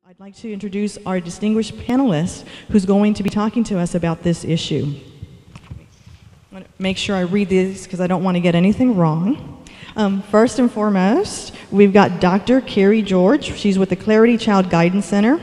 I'd like to introduce our distinguished panelist who's going to be talking to us about this issue. I'm going to make sure I read these because I don't want to get anything wrong. First and foremost, we've got Dr. Carrie George. She's with the Clarity Child Guidance Center.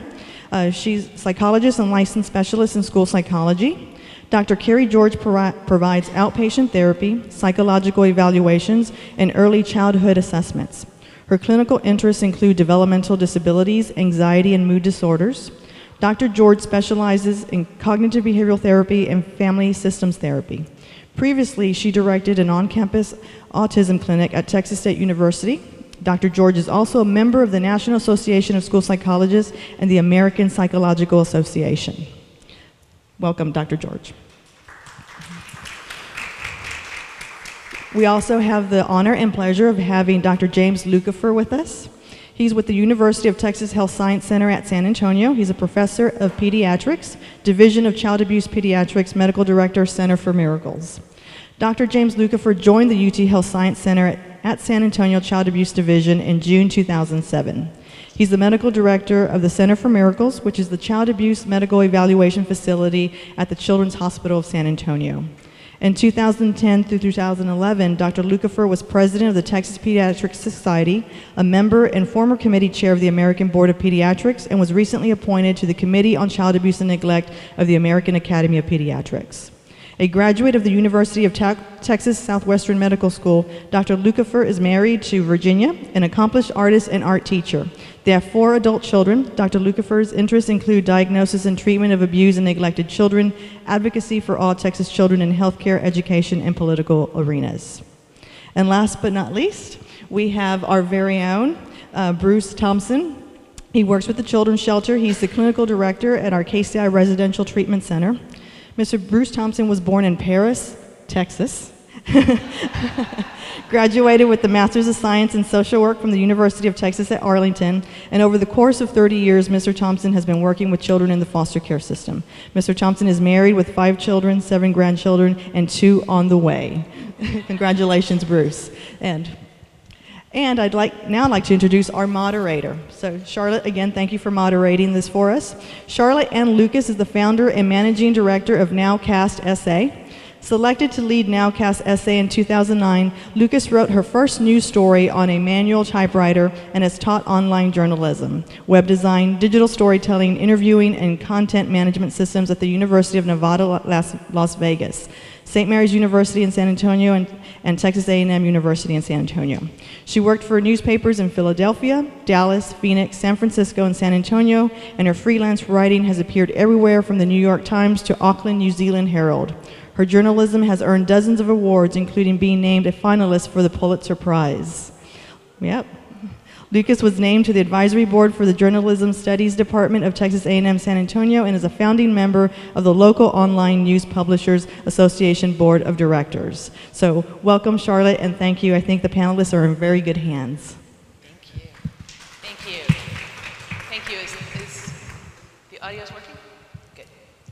She's a psychologist and licensed specialist in school psychology. Dr. Carrie George provides outpatient therapy, psychological evaluations, and early childhood assessments. Her clinical interests include developmental disabilities, anxiety, and mood disorders. Dr. George specializes in cognitive behavioral therapy and family systems therapy. Previously, she directed an on-campus autism clinic at Texas State University. Dr. George is also a member of the National Association of School Psychologists and the American Psychological Association. Welcome, Dr. George. We also have the honor and pleasure of having Dr. James Lukefahr with us. He's with the University of Texas Health Science Center at San Antonio. He's a professor of pediatrics, Division of Child Abuse Pediatrics, Medical Director, Center for Miracles. Dr. James Lukefahr joined the UT Health Science Center at San Antonio Child Abuse Division in June 2007. He's the medical director of the Center for Miracles, which is the child abuse medical evaluation facility at the Children's Hospital of San Antonio. In 2010 through 2011, Dr. Lukefahr was president of the Texas Pediatric Society, a member and former committee chair of the American Board of Pediatrics, and was recently appointed to the Committee on Child Abuse and Neglect of the American Academy of Pediatrics. A graduate of the University of Texas Southwestern Medical School, Dr. Lukefahr is married to Virginia, an accomplished artist and art teacher. They have 4 adult children. Dr. Lukefahr's interests include diagnosis and treatment of abused and neglected children, advocacy for all Texas children in healthcare, education, and political arenas. And last but not least, we have our very own Bruce Thompson. He works with the Children's Shelter. He's the clinical director at our KCI Residential Treatment Center. Mr. Bruce Thompson was born in Paris, Texas. Graduated with the Master's of Science in Social Work from the University of Texas at Arlington, and over the course of 30 years, Mr. Thompson has been working with children in the foster care system. Mr. Thompson is married with 5 children, 7 grandchildren, and 2 on the way. Congratulations, Bruce. And I'd now like to introduce our moderator. So Charlotte, again, thank you for moderating this for us. Charlotte Ann Lucas is the founder and managing director of Nowcast SA. Selected to lead Nowcast SA in 2009, Lucas wrote her first news story on a manual typewriter and has taught online journalism, web design, digital storytelling, interviewing, and content management systems at the University of Nevada, Las Vegas, St. Mary's University in San Antonio, and Texas A&M University in San Antonio. She worked for newspapers in Philadelphia, Dallas, Phoenix, San Francisco, and San Antonio, and her freelance writing has appeared everywhere from the New York Times to Auckland, New Zealand Herald. Her journalism has earned dozens of awards, including being named a finalist for the Pulitzer Prize. Yep. Lucas was named to the advisory board for the Journalism Studies Department of Texas A&M San Antonio and is a founding member of the local online news publishers association board of directors. So welcome, Charlotte, and thank you. I think the panelists are in very good hands. Thank you. Thank you. Thank you. Is the audio working? Good.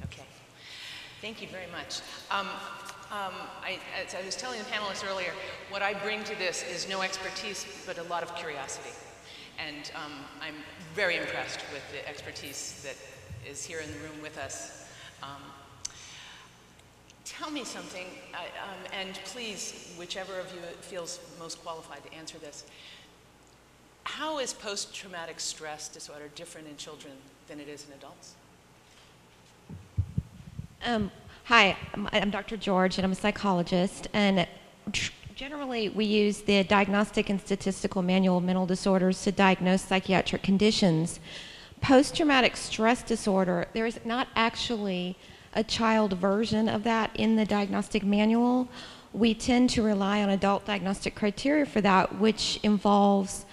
Okay. Thank you very much. As I was telling the panelists earlier, what I bring to this is no expertise, but a lot of curiosity. And I'm very impressed with the expertise that is here in the room with us. Tell me something, and please, whichever of you feels most qualified to answer this. How is post-traumatic stress disorder different in children than it is in adults? Hi, I'm Dr. George, and I'm a psychologist. And generally, we use the Diagnostic and Statistical Manual of Mental Disorders to diagnose psychiatric conditions. Post-traumatic stress disorder, there is not actually a child version of that in the diagnostic manual. We tend to rely on adult diagnostic criteria for that, which involves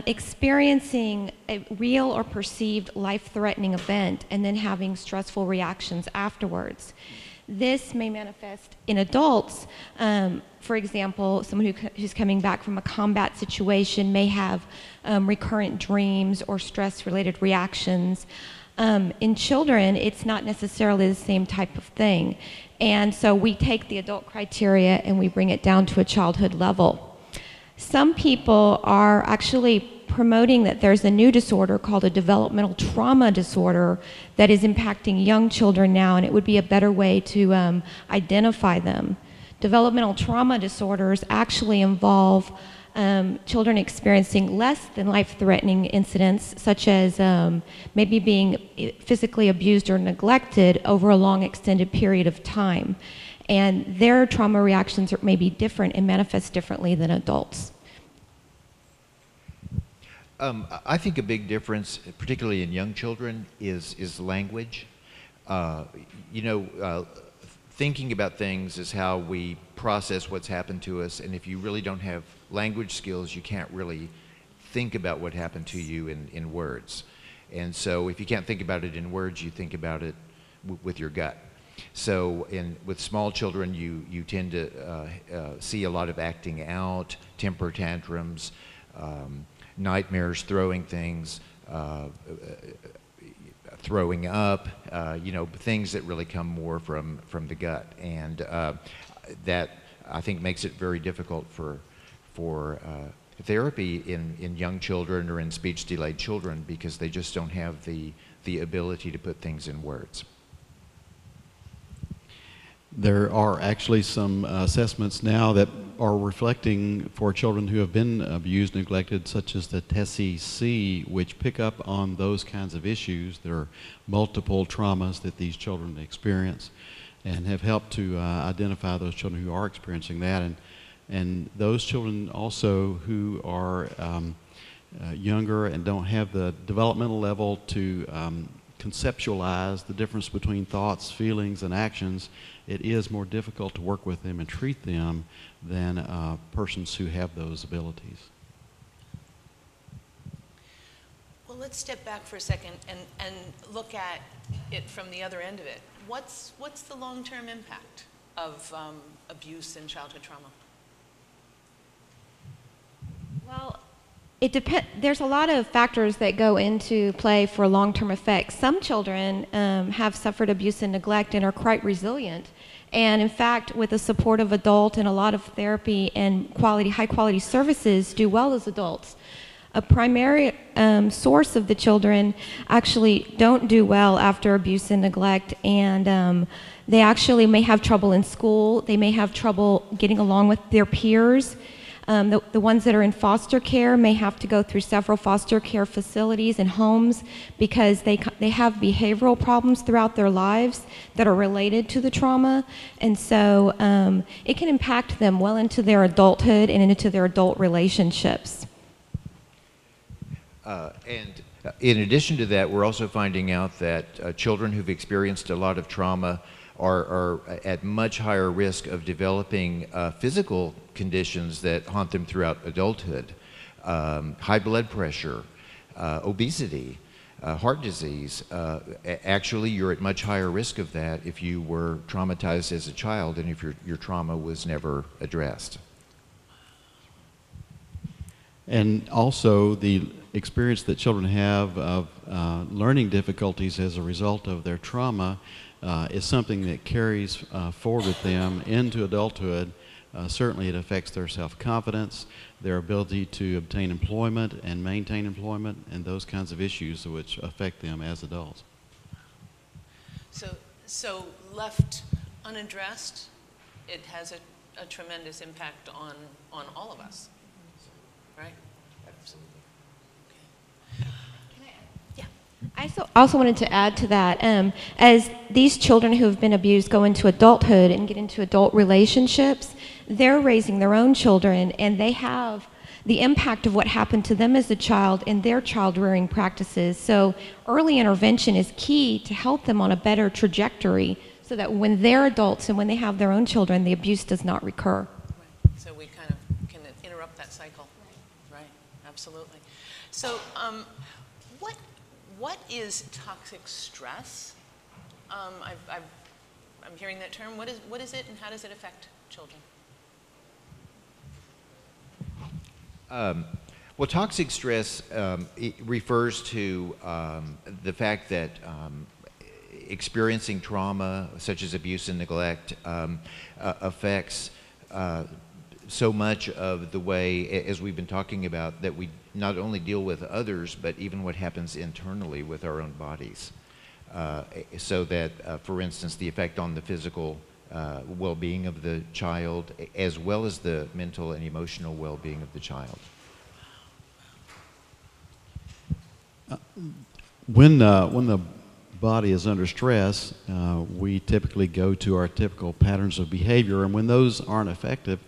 experiencing a real or perceived life-threatening event and then having stressful reactions afterwards. This may manifest in adults. For example, someone who's coming back from a combat situation may have recurrent dreams or stress-related reactions. In children, it's not necessarily the same type of thing. And so we take the adult criteria and we bring it down to a childhood level. Some people are actually promoting that there's a new disorder called a developmental trauma disorder that is impacting young children now, and it would be a better way to identify them. Developmental trauma disorders actually involve children experiencing less than life-threatening incidents, such as maybe being physically abused or neglected over a long extended period of time. And their trauma reactions may be different and manifest differently than adults. I think a big difference, particularly in young children, is language. Thinking about things is how we process what's happened to us, and if you really don't have language skills, you can't really think about what happened to you in words. And so if you can't think about it in words, you think about it with your gut. So with small children, you tend to see a lot of acting out, temper tantrums, nightmares, throwing things, throwing up, things that really come more from the gut. And that, I think, makes it very difficult for therapy in young children or in speech-delayed children, because they just don't have the ability to put things in words. There are actually some assessments now that are reflecting for children who have been abused, neglected, such as the TESI-C, which pick up on those kinds of issues. There are multiple traumas that these children experience, and have helped to identify those children who are experiencing that. And those children also who are younger and don't have the developmental level to conceptualize the difference between thoughts, feelings, and actions, it is more difficult to work with them and treat them than persons who have those abilities. Well, let's step back for a second and look at it from the other end of it. What's the long-term impact of abuse and childhood trauma? Well, there's a lot of factors that go into play for long-term effects. Some children have suffered abuse and neglect and are quite resilient. And in fact, with a supportive adult and a lot of therapy and high-quality services, do well as adults. A primary source of the children actually don't do well after abuse and neglect, and they actually may have trouble in school. They may have trouble getting along with their peers. The ones that are in foster care may have to go through several foster care facilities and homes because they have behavioral problems throughout their lives that are related to the trauma. And so it can impact them well into their adulthood and into their adult relationships. And in addition to that, we're also finding out that children who've experienced a lot of trauma are at much higher risk of developing physical conditions that haunt them throughout adulthood. High blood pressure, obesity, heart disease. Actually, you're at much higher risk of that if you were traumatized as a child and if your trauma was never addressed. And also the experience that children have of learning difficulties as a result of their trauma is something that carries forward with them into adulthood. Certainly it affects their self-confidence, their ability to obtain employment and maintain employment, and those kinds of issues which affect them as adults. So left unaddressed, it has a tremendous impact on all of us, right? Absolutely. I also wanted to add to that, as these children who have been abused go into adulthood and get into adult relationships, they're raising their own children, and they have the impact of what happened to them as a child in their child rearing practices. So early intervention is key to help them on a better trajectory so that when they're adults and when they have their own children, the abuse does not recur. Right. So we kind of can interrupt that cycle. Right. Absolutely. So what is toxic stress? I'm hearing that term. What is it, and how does it affect children? Well, toxic stress it refers to the fact that experiencing trauma, such as abuse and neglect, affects so much of the way, as we've been talking about, that we not only deal with others, but even what happens internally with our own bodies. So that, for instance, the effect on the physical well-being of the child, as well as the mental and emotional well-being of the child. When the body is under stress, we typically go to our typical patterns of behavior, and when those aren't effective,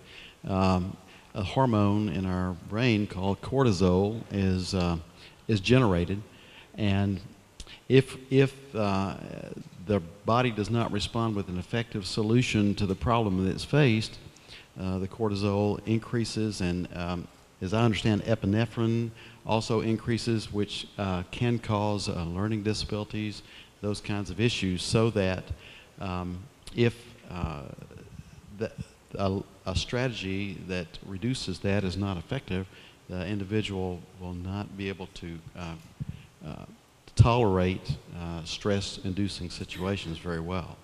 a hormone in our brain called cortisol is generated, and if the body does not respond with an effective solution to the problem that it's faced, the cortisol increases, and as I understand, epinephrine also increases, which can cause learning disabilities, those kinds of issues, so that if a strategy that reduces that is not effective, the individual will not be able to tolerate stress-inducing situations very well.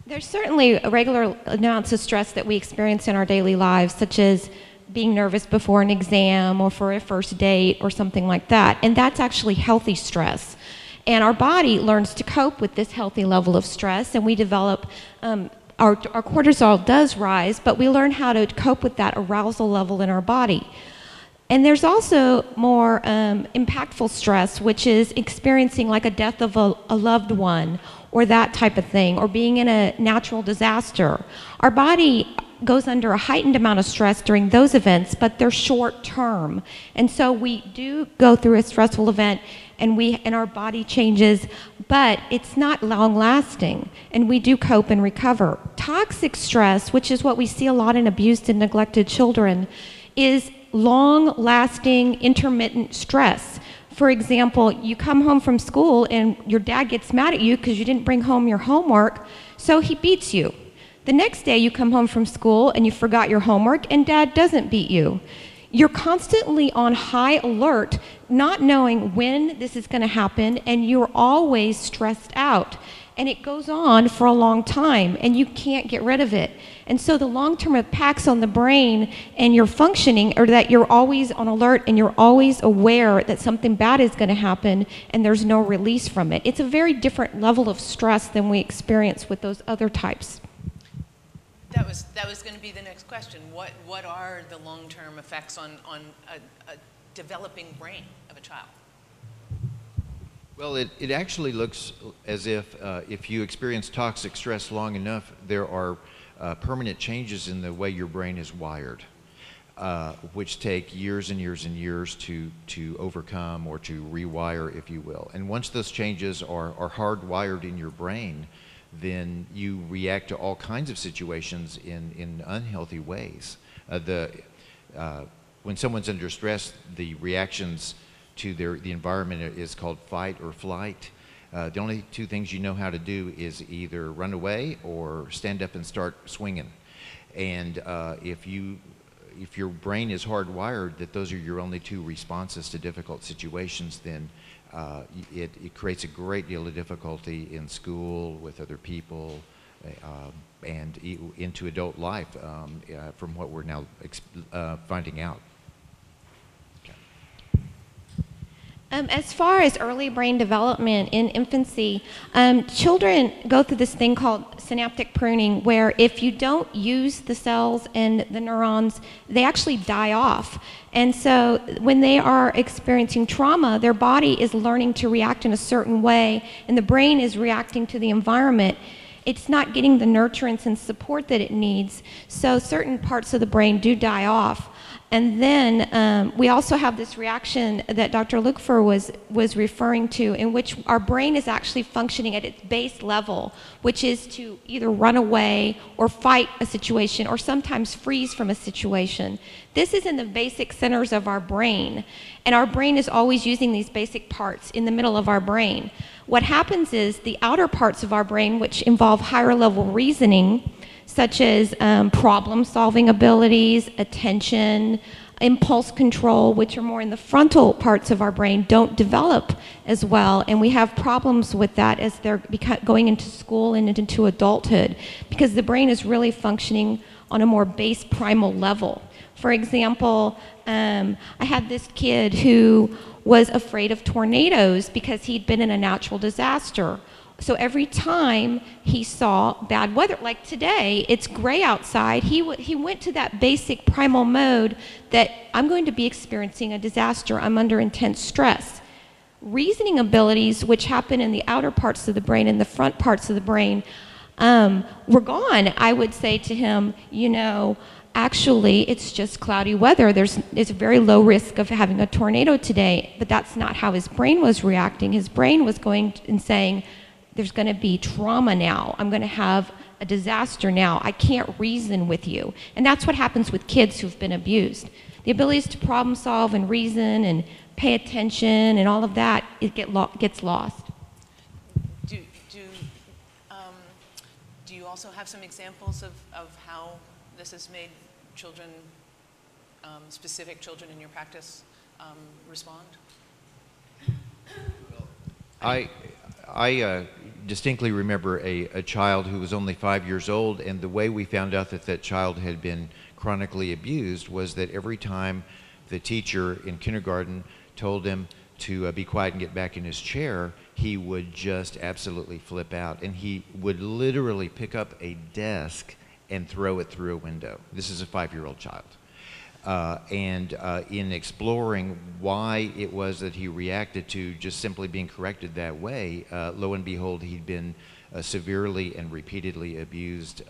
There's certainly regular amounts of stress that we experience in our daily lives, such as being nervous before an exam or for a first date or something like that, and that's actually healthy stress. And our body learns to cope with this healthy level of stress, and we develop, our cortisol does rise, but we learn how to cope with that arousal level in our body. And there's also more impactful stress, which is experiencing like a death of a loved one or that type of thing, or being in a natural disaster. Our body goes under a heightened amount of stress during those events, but they're short term. And so we do go through a stressful event and our body changes, but it's not long lasting, and we do cope and recover. Toxic stress, which is what we see a lot in abused and neglected children, is long-lasting, intermittent stress. For example, you come home from school and your dad gets mad at you because you didn't bring home your homework, so he beats you. The next day you come home from school and you forgot your homework and dad doesn't beat you. You're constantly on high alert, not knowing when this is going to happen, and you're always stressed out. And it goes on for a long time, and you can't get rid of it. And so the long-term impacts on the brain and your functioning are that you're always on alert and you're always aware that something bad is going to happen and there's no release from it. It's a very different level of stress than we experience with those other types. That was going to be the next question. What are the long-term effects on a developing brain of a child? Well, it actually looks as if you experience toxic stress long enough, there are permanent changes in the way your brain is wired, which take years and years and years to overcome or to rewire, if you will. And once those changes are hardwired in your brain, then you react to all kinds of situations in unhealthy ways. When someone's under stress, the reactions to the environment is called fight or flight. The only two things you know how to do is either run away or stand up and start swinging. And if your brain is hardwired that those are your only two responses to difficult situations, then it creates a great deal of difficulty in school, with other people, and into adult life, from what we're now finding out. As far as early brain development in infancy, children go through this thing called synaptic pruning, where if you don't use the cells and the neurons, they actually die off. And so when they are experiencing trauma, their body is learning to react in a certain way, and the brain is reacting to the environment. It's not getting the nurturance and support that it needs, so certain parts of the brain do die off. And then we also have this reaction that Dr. Lukefahr was referring to, in which our brain is actually functioning at its base level, which is to either run away or fight a situation or sometimes freeze from a situation. This is in the basic centers of our brain, and our brain is always using these basic parts in the middle of our brain. What happens is the outer parts of our brain, which involve higher level reasoning, such as problem-solving abilities, attention, impulse control, which are more in the frontal parts of our brain, don't develop as well, and we have problems with that as they're going into school and into adulthood, because the brain is really functioning on a more base primal level. For example, I had this kid who was afraid of tornadoes because he'd been in a natural disaster. So every time he saw bad weather, like today, it's gray outside, he went to that basic primal mode that I'm going to be experiencing a disaster, I'm under intense stress. Reasoning abilities, which happen in the outer parts of the brain and the front parts of the brain, were gone. I would say to him, you know, actually, it's just cloudy weather. There's a very low risk of having a tornado today, but that's not how his brain was reacting. His brain was going and saying, there's going to be trauma now. I'm going to have a disaster now. I can't reason with you. And that's what happens with kids who've been abused. The abilities to problem solve and reason and pay attention and all of that, it gets lost. Do you also have some examples of how this has made children, specific children in your practice, respond? I distinctly remember a child who was only 5 years old, and the way we found out that that child had been chronically abused was that every time the teacher in kindergarten told him to be quiet and get back in his chair, he would just absolutely flip out, and he would literally pick up a desk and throw it through a window. This is a 5-year-old child. In exploring why it was that he reacted to just simply being corrected that way, lo and behold, he'd been severely and repeatedly abused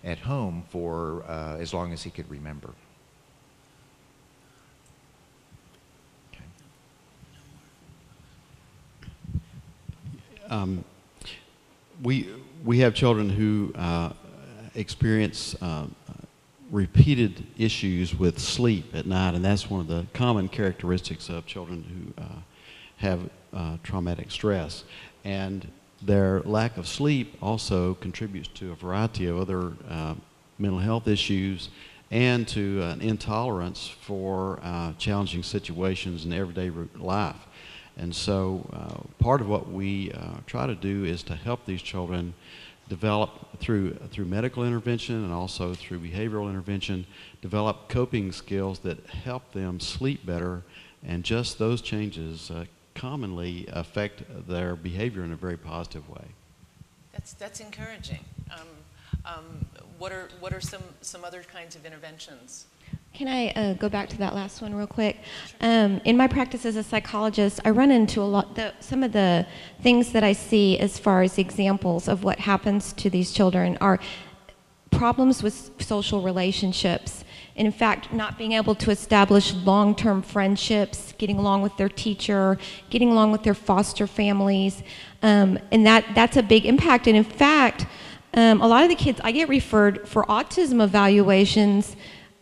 at home for as long as he could remember. Okay. We have children who experience repeated issues with sleep at night, and that's one of the common characteristics of children who have traumatic stress. And their lack of sleep also contributes to a variety of other mental health issues and to an intolerance for challenging situations in everyday life. And so part of what we try to do is to help these children develop through medical intervention and also through behavioral intervention, develop coping skills that help them sleep better, and just those changes commonly affect their behavior in a very positive way. That's encouraging. What are some other kinds of interventions? Can I go back to that last one real quick? Sure. In my practice as a psychologist, I run into some of the things that I see as far as examples of what happens to these children are problems with social relationships. And in fact, not being able to establish long-term friendships, getting along with their teacher, getting along with their foster families, and that's a big impact. And in fact, a lot of the kids I get referred for autism evaluations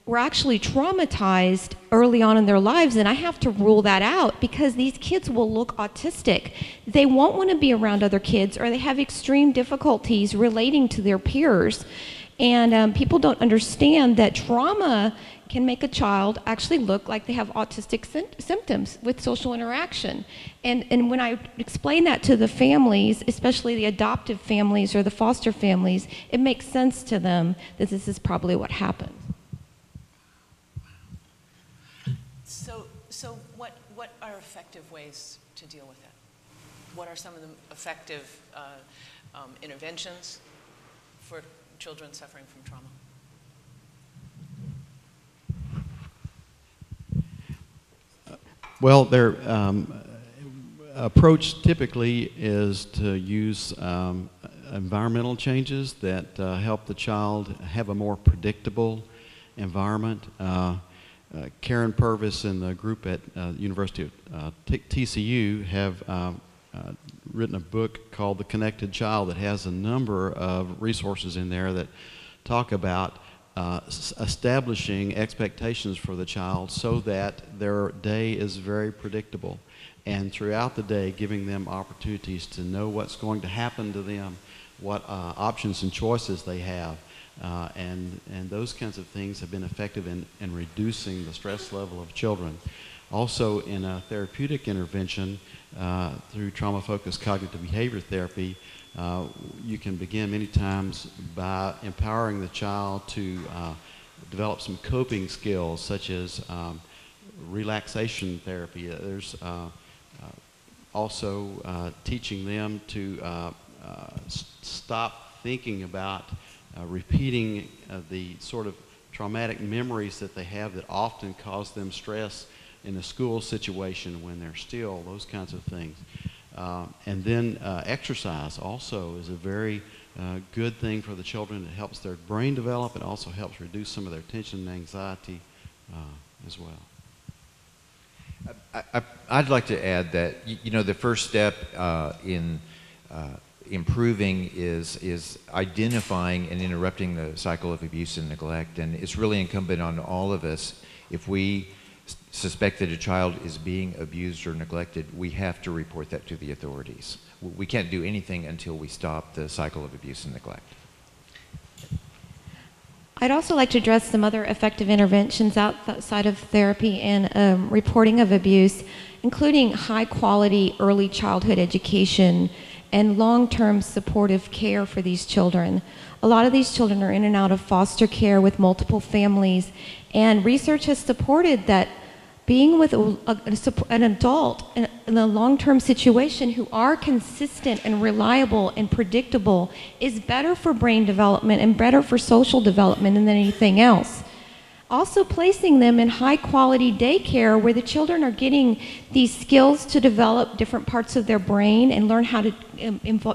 were actually traumatized early on in their lives, and I have to rule that out because these kids will look autistic. They won't want to be around other kids, or they have extreme difficulties relating to their peers. And people don't understand that trauma can make a child actually look like they have autistic symptoms with social interaction. And when I explain that to the families, especially the adoptive families or the foster families, it makes sense to them that this is probably what happened. So what are effective ways to deal with it? What are some of the effective interventions for children suffering from trauma? Well, their approach typically is to use environmental changes that help the child have a more predictable environment. Karen Purvis and the group at University of TCU have written a book called The Connected Child that has a number of resources in there that talk about establishing expectations for the child so that their day is very predictable, and throughout the day giving them opportunities to know what's going to happen to them, what options and choices they have, and those kinds of things have been effective in reducing the stress level of children. Also, in a therapeutic intervention through trauma-focused cognitive behavior therapy, you can begin many times by empowering the child to develop some coping skills, such as relaxation therapy. There's also teaching them to stop thinking about repeating the sort of traumatic memories that they have that often cause them stress in a school situation when they're still, those kinds of things. And then exercise also is a very good thing for the children. It helps their brain develop. It also helps reduce some of their tension and anxiety as well. I'd like to add that, you know, the first step in improving is identifying and interrupting the cycle of abuse and neglect. And it's really incumbent on all of us, if we suspect that a child is being abused or neglected, we have to report that to the authorities. We can't do anything until we stop the cycle of abuse and neglect. I'd also like to address some other effective interventions outside of therapy and reporting of abuse, including high-quality early childhood education and long-term supportive care for these children. A lot of these children are in and out of foster care with multiple families, and research has supported that being with an adult in a long-term situation who are consistent and reliable and predictable is better for brain development and better for social development than anything else. Also placing them in high-quality daycare where the children are getting these skills to develop different parts of their brain and learn how to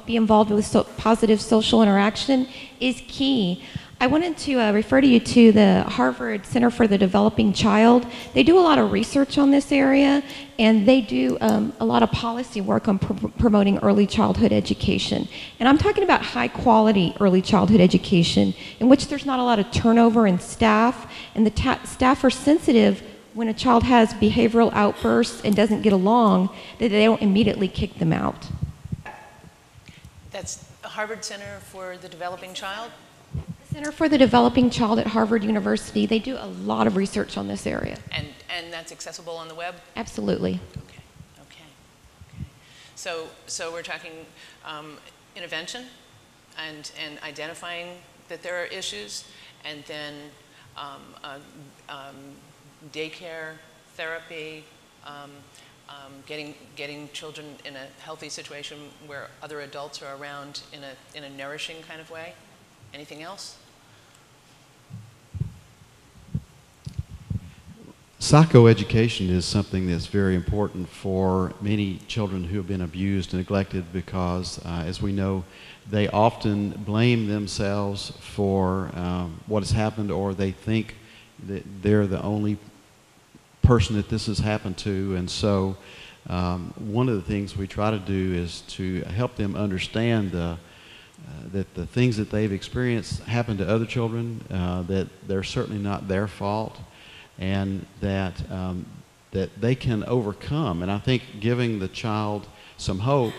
be involved with positive social interaction is key. I wanted to refer to you to the Harvard Center for the Developing Child. They do a lot of research on this area, and they do a lot of policy work on promoting early childhood education. And I'm talking about high-quality early childhood education in which there's not a lot of turnover in staff, and the staff are sensitive when a child has behavioral outbursts and doesn't get along, that they don't immediately kick them out. That's Harvard Center for the Developing Child? Center for the Developing Child at Harvard University. They do a lot of research on this area. And that's accessible on the web? Absolutely. Okay. So we're talking intervention and identifying that there are issues, and then daycare, therapy, getting children in a healthy situation where other adults are around in a nourishing kind of way. Anything else? Psychoeducation is something that's very important for many children who have been abused and neglected because, as we know, they often blame themselves for what has happened, or they think that they're the only person that this has happened to. And so one of the things we try to do is to help them understand that the things that they've experienced happen to other children, that they're certainly not their fault, and that they can overcome. And I think giving the child some hope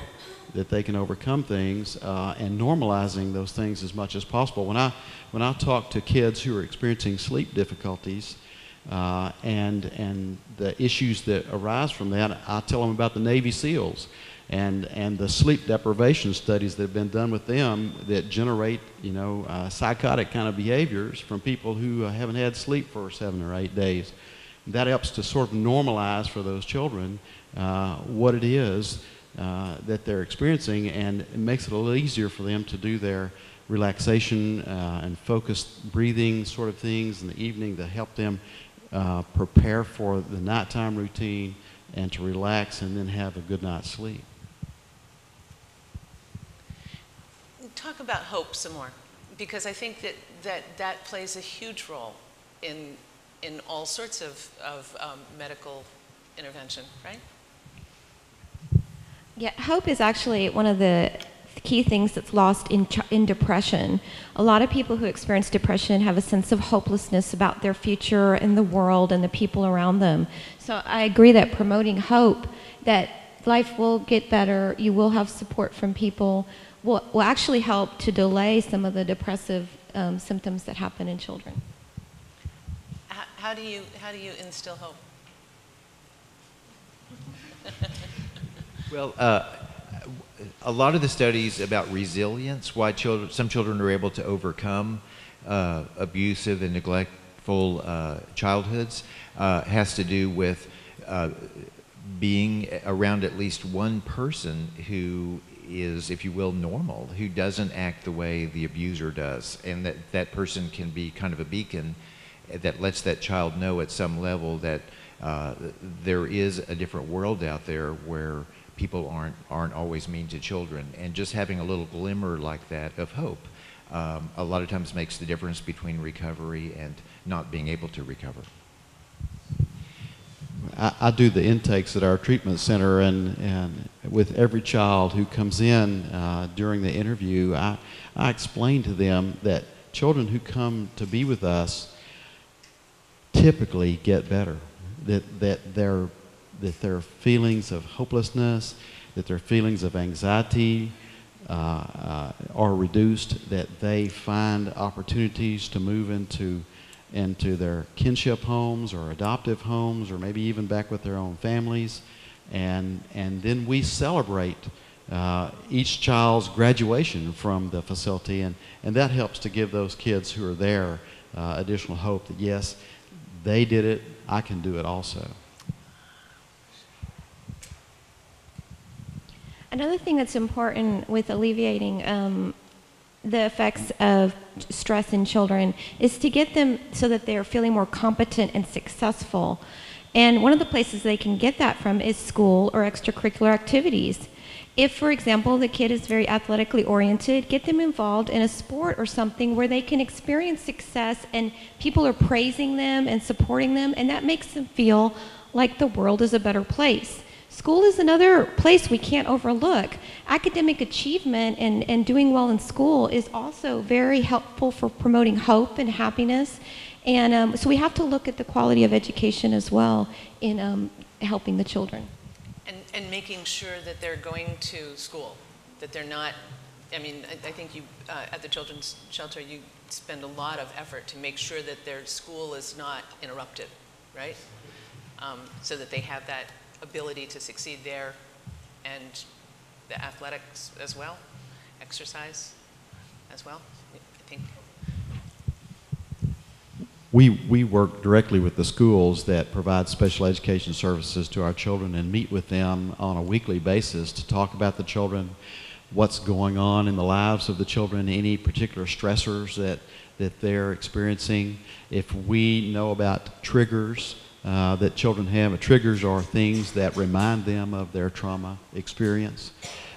that they can overcome things and normalizing those things as much as possible. When I talk to kids who are experiencing sleep difficulties and the issues that arise from that, I tell them about the Navy SEALs and the sleep deprivation studies that have been done with them that generate, psychotic kind of behaviors from people who haven't had sleep for 7 or 8 days. That helps to sort of normalize for those children what it is that they're experiencing, and it makes it a little easier for them to do their relaxation and focused breathing sort of things in the evening to help them prepare for the nighttime routine and to relax and then have a good night's sleep. Talk about hope some more, because I think that plays a huge role in all sorts of medical intervention, right? Yeah, hope is actually one of the key things that's lost in depression. A lot of people who experience depression have a sense of hopelessness about their future and the world and the people around them. So I agree that promoting hope, that life will get better, you will have support from people, will actually help to delay some of the depressive symptoms that happen in children. How do you instill hope? Well, a lot of the studies about resilience, why some children are able to overcome abusive and neglectful childhoods, has to do with being around at least one person who is, if you will, normal, who doesn't act the way the abuser does, and that person can be kind of a beacon that lets that child know at some level that there is a different world out there where people aren't always mean to children. And just having a little glimmer like that of hope a lot of times makes the difference between recovery and not being able to recover. I do the intakes at our treatment center, and with every child who comes in during the interview, I explain to them that children who come to be with us typically get better, that their feelings of hopelessness, that their feelings of anxiety are reduced, that they find opportunities to move into their kinship homes or adoptive homes, or maybe even back with their own families. And then we celebrate each child's graduation from the facility, and that helps to give those kids who are there additional hope that, yes, they did it, I can do it also. Another thing that's important with alleviating the effects of stress in children is to get them so that they're feeling more competent and successful. And one of the places they can get that from is school or extracurricular activities. If, for example, the kid is very athletically oriented, get them involved in a sport or something where they can experience success and people are praising them and supporting them, and that makes them feel like the world is a better place. School is another place we can't overlook. Academic achievement and doing well in school is also very helpful for promoting hope and happiness. And so we have to look at the quality of education as well in helping the children. And making sure that they're going to school, that they're not, I mean, I think you, at the children's shelter, you spend a lot of effort to make sure that their school is not interrupted, right? So that they have that ability to succeed there, and the athletics as well, exercise as well, I think. We work directly with the schools that provide special education services to our children and meet with them on a weekly basis to talk about the children, what's going on in the lives of the children, any particular stressors that they're experiencing. If we know about triggers that children have, triggers are things that remind them of their trauma experience.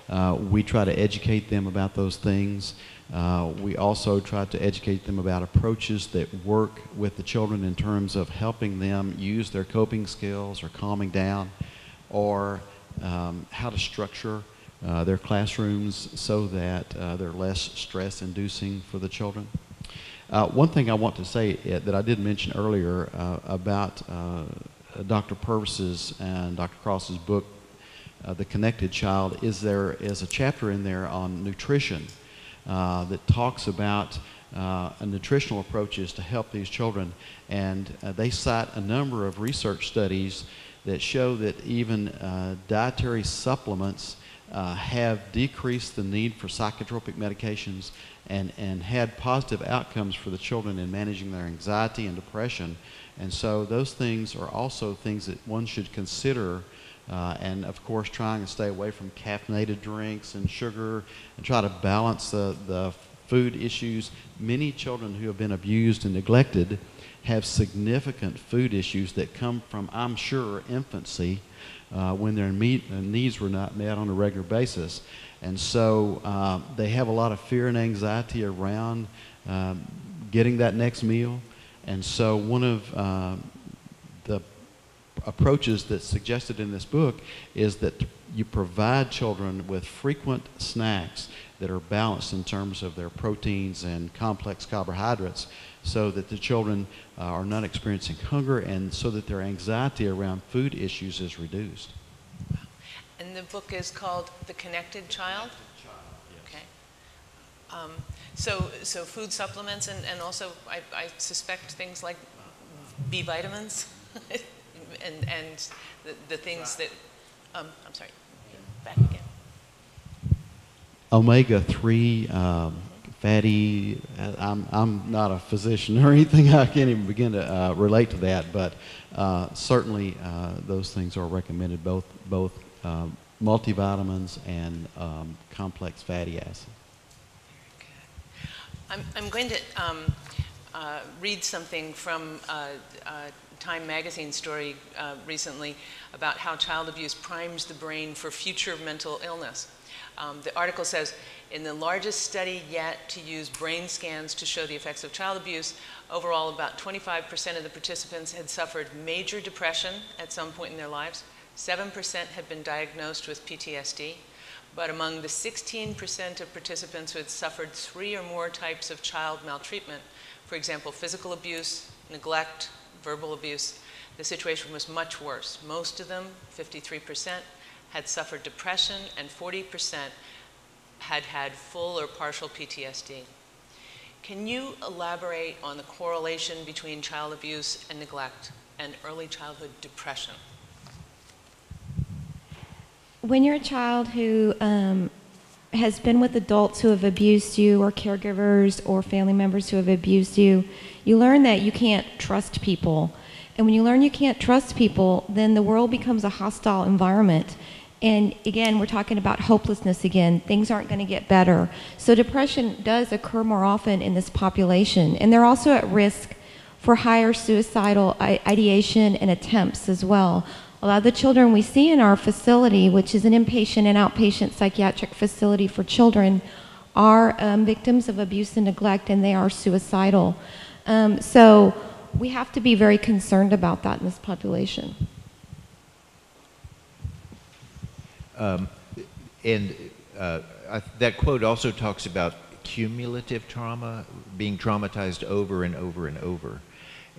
We try to educate them about those things. We also try to educate them about approaches that work with the children in terms of helping them use their coping skills or calming down, or how to structure their classrooms so that they're less stress-inducing for the children. One thing I want to say that I did mention earlier about Dr. Purvis's and Dr. Cross's book, The Connected Child, is there is a chapter in there on nutrition that talks about nutritional approaches to help these children. And they cite a number of research studies that show that even dietary supplements have decreased the need for psychotropic medications and had positive outcomes for the children in managing their anxiety and depression. And so those things are also things that one should consider, and of course trying to stay away from caffeinated drinks and sugar, and try to balance the food issues. Many children who have been abused and neglected have significant food issues that come from, I'm sure, infancy, when their needs were not met on a regular basis. And so they have a lot of fear and anxiety around getting that next meal. And so one of the approaches that's suggested in this book is that you provide children with frequent snacks that are balanced in terms of their proteins and complex carbohydrates, so that the children are not experiencing hunger, and so that their anxiety around food issues is reduced. And the book is called The Connected Child? Okay. So food supplements and also I suspect things like B vitamins and the things that, I'm sorry, back again. Omega-3 fatty, I'm not a physician or anything, I can't even begin to relate to that, but certainly those things are recommended, both multivitamins and complex fatty acids. I'm going to read something from a Time magazine story recently about how child abuse primes the brain for future mental illness. The article says, in the largest study yet to use brain scans to show the effects of child abuse, overall about 25% of the participants had suffered major depression at some point in their lives. 7% had been diagnosed with PTSD. But among the 16% of participants who had suffered 3 or more types of child maltreatment, for example, physical abuse, neglect, verbal abuse, the situation was much worse. Most of them, 53%, had suffered depression, and 40% had had full or partial PTSD. Can you elaborate on the correlation between child abuse and neglect and early childhood depression? When you're a child who has been with adults who have abused you, or caregivers or family members who have abused you, you learn that you can't trust people. And when you learn you can't trust people, then the world becomes a hostile environment. And again, we're talking about hopelessness again. Things aren't going to get better. So depression does occur more often in this population. And they're also at risk for higher suicidal ideation and attempts as well. A lot of the children we see in our facility, which is an inpatient and outpatient psychiatric facility for children, are victims of abuse and neglect, and they are suicidal. So we have to be very concerned about that in this population. That quote also talks about cumulative trauma, being traumatized over and over and over.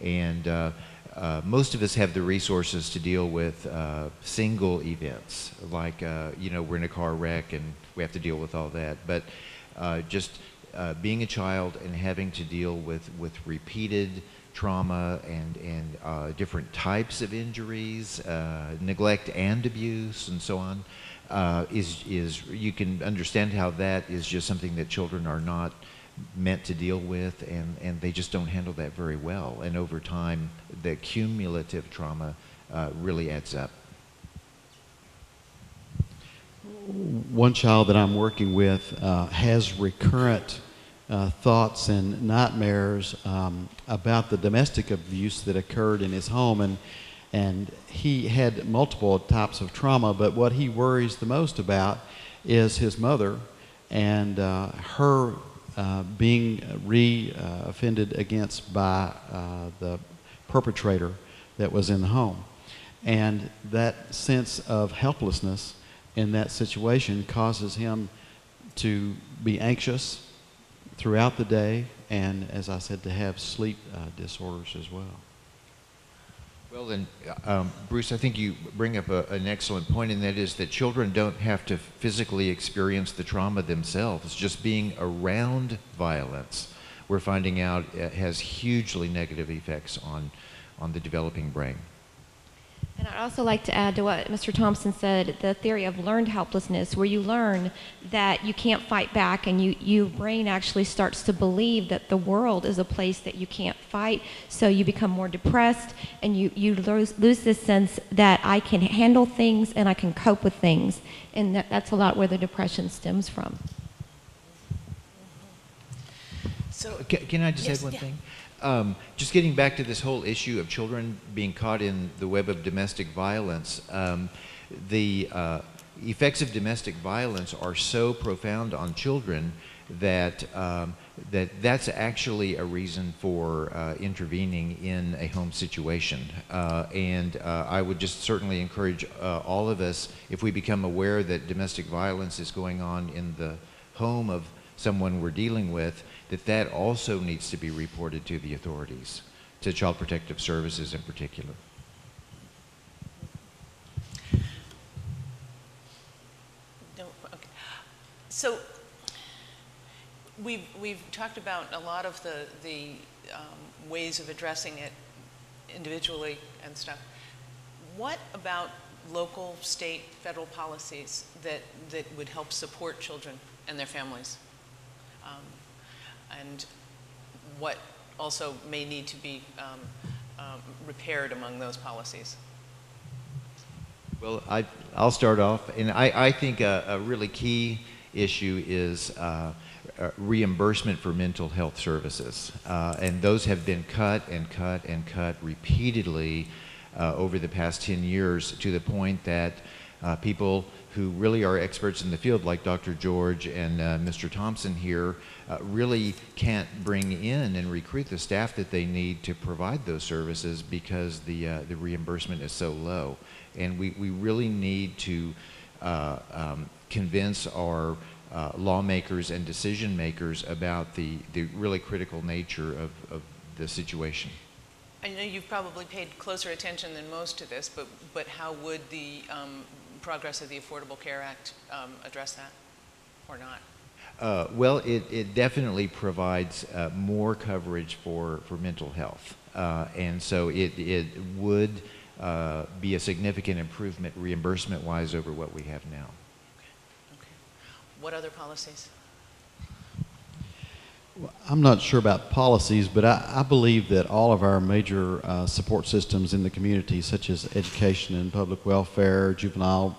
And most of us have the resources to deal with single events, like, we're in a car wreck and we have to deal with all that. But just being a child and having to deal with repeated trauma and different types of injuries, neglect and abuse and so on, you can understand how that is just something that children are not meant to deal with, and they just don't handle that very well. And over time, the cumulative trauma really adds up. One child that I'm working with has recurrent thoughts and nightmares about the domestic abuse that occurred in his home, and he had multiple types of trauma, but what he worries the most about is his mother and her being re-offended against by the perpetrator that was in the home. And that sense of helplessness in that situation causes him to be anxious throughout the day, and, as I said, to have sleep disorders as well. Well then, Bruce, I think you bring up an excellent point, and that is that children don't have to physically experience the trauma themselves. Just being around violence, we're finding out, has hugely negative effects on the developing brain. And I'd also like to add to what Mr. Thompson said, the theory of learned helplessness, where you learn that you can't fight back, and your brain actually starts to believe that the world is a place that you can't fight, so you become more depressed, and you lose this sense that I can handle things and I can cope with things, and that's a lot where the depression stems from. So, can I just add one thing? Just getting back to this whole issue of children being caught in the web of domestic violence, the effects of domestic violence are so profound on children that that's actually a reason for intervening in a home situation. And I would just certainly encourage all of us, if we become aware that domestic violence is going on in the home of someone we're dealing with, that also needs to be reported to the authorities, to Child Protective Services in particular. No, okay. So We've talked about a lot of the ways of addressing it individually and stuff. What about local, state, federal policies that would help support children and their families? And what also may need to be repaired among those policies? Well, I'll start off, and I think a really key issue is reimbursement for mental health services. And those have been cut and cut and cut repeatedly over the past 10 years, to the point that people who really are experts in the field, like Dr. George and Mr. Thompson here, really can't bring in and recruit the staff that they need to provide those services because the reimbursement is so low. And we really need to convince our lawmakers and decision makers about the really critical nature of the situation. I know you've probably paid closer attention than most to this, but how would the progress of the Affordable Care Act address that, or not? Well, it definitely provides more coverage for mental health. And so it would be a significant improvement reimbursement-wise over what we have now. Okay. What other policies? Well, I'm not sure about policies, but I believe that all of our major support systems in the community, such as education and public welfare, juvenile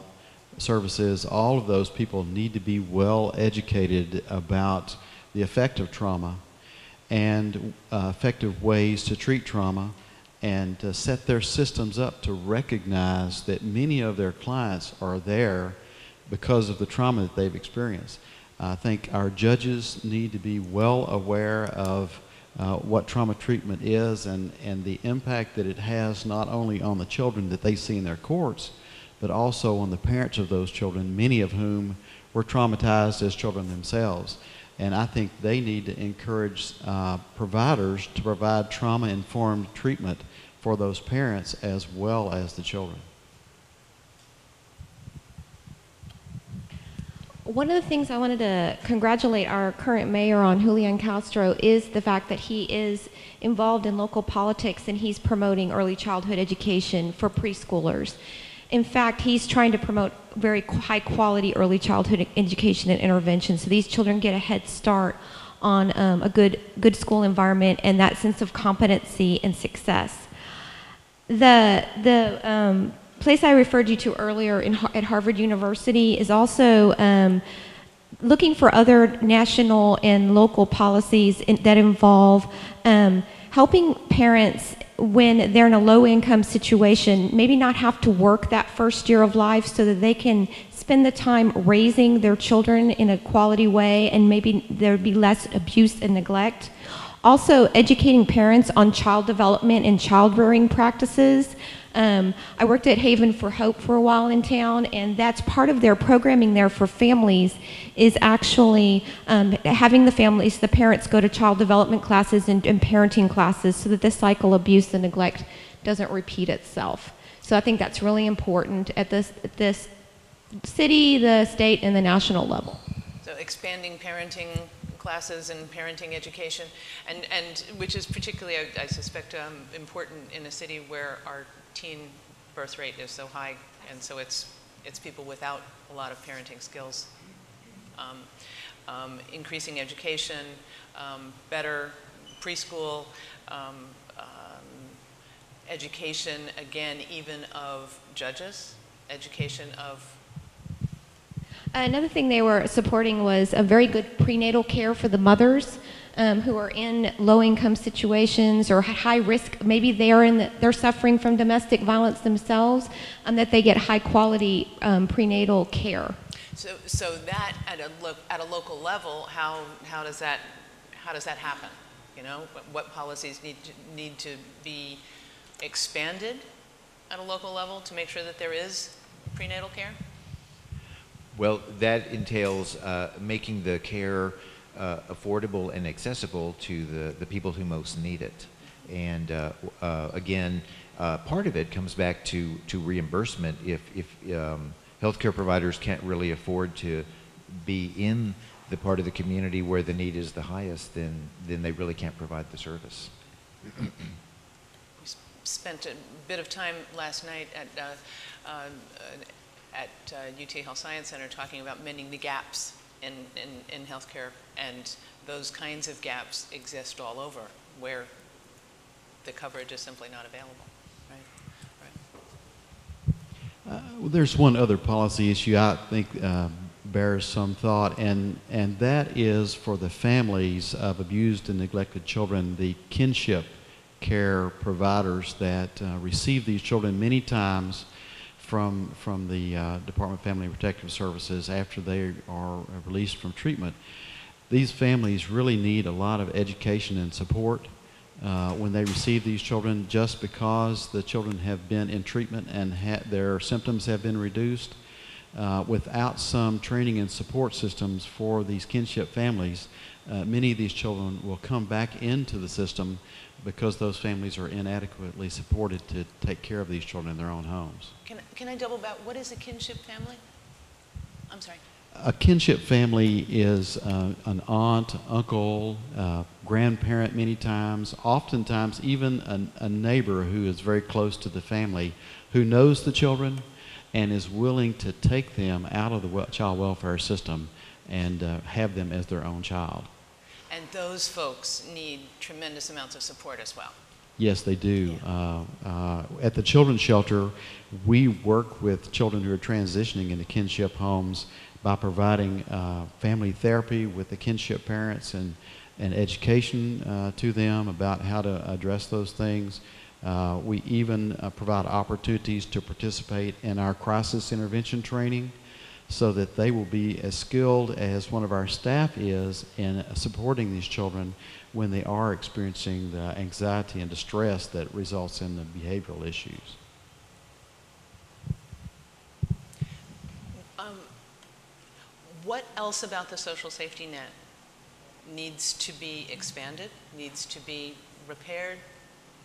services, all of those people need to be well educated about the effect of trauma and effective ways to treat trauma, and to set their systems up to recognize that many of their clients are there because of the trauma that they've experienced. I think our judges need to be well aware of what trauma treatment is and the impact that it has not only on the children that they see in their courts, but also on the parents of those children, many of whom were traumatized as children themselves. And I think they need to encourage providers to provide trauma-informed treatment for those parents as well as the children. One of the things I wanted to congratulate our current mayor on, Julian Castro, is the fact that he is involved in local politics and he's promoting early childhood education for preschoolers. In fact, he's trying to promote very high quality early childhood education and intervention, so these children get a head start on a good school environment and that sense of competency and success. The place I referred you to earlier at Harvard University is also looking for other national and local policies that involve helping parents when they're in a low-income situation, maybe not have to work that first year of life so that they can spend the time raising their children in a quality way, and maybe there'd be less abuse and neglect. Also, educating parents on child development and child-rearing practices. I worked at Haven for Hope for a while in town, and that's part of their programming there for families is actually having the parents go to child development classes and parenting classes so that the cycle of abuse and neglect doesn't repeat itself. So I think that's really important at this city, the state, and the national level. So expanding parenting classes and parenting education, and which is particularly, I suspect, important in a city where our teen birth rate is so high, and so it's people without a lot of parenting skills. Increasing education, better preschool, education, again, even of judges, education of... Another thing they were supporting was a very good prenatal care for the mothers who are in low-income situations or high risk. Maybe they're suffering from domestic violence themselves, and that they get high-quality prenatal care. So that at a local level, how does that happen? You know, what policies need to be expanded at a local level to make sure that there is prenatal care? Well, that entails making the care affordable and accessible to the people who most need it. And again, part of it comes back to reimbursement. If healthcare providers can't really afford to be in the part of the community where the need is the highest, then they really can't provide the service. We spent a bit of time last night at UT Health Science Center talking about mending the gaps in healthcare, and those kinds of gaps exist all over where the coverage is simply not available. Well, there's one other policy issue I think bears some thought, and that is for the families of abused and neglected children, the kinship care providers that receive these children many times from the Department of Family and Protective Services after they are released from treatment. These families really need a lot of education and support when they receive these children, just because the children have been in treatment and their symptoms have been reduced. Without some training and support systems for these kinship families, many of these children will come back into the system because those families are inadequately supported to take care of these children in their own homes. Can I double back? What is a kinship family? I'm sorry. A kinship family is an aunt, uncle, grandparent many times, oftentimes even a neighbor who is very close to the family, who knows the children and is willing to take them out of the child welfare system and have them as their own child. And those folks need tremendous amounts of support as well. Yes, they do. At the children's shelter, we work with children who are transitioning into kinship homes by providing family therapy with the kinship parents and education to them about how to address those things. We even provide opportunities to participate in our crisis intervention training so that they will be as skilled as one of our staff is in supporting these children when they are experiencing the anxiety and distress that results in the behavioral issues. What else about the social safety net needs to be expanded, needs to be repaired,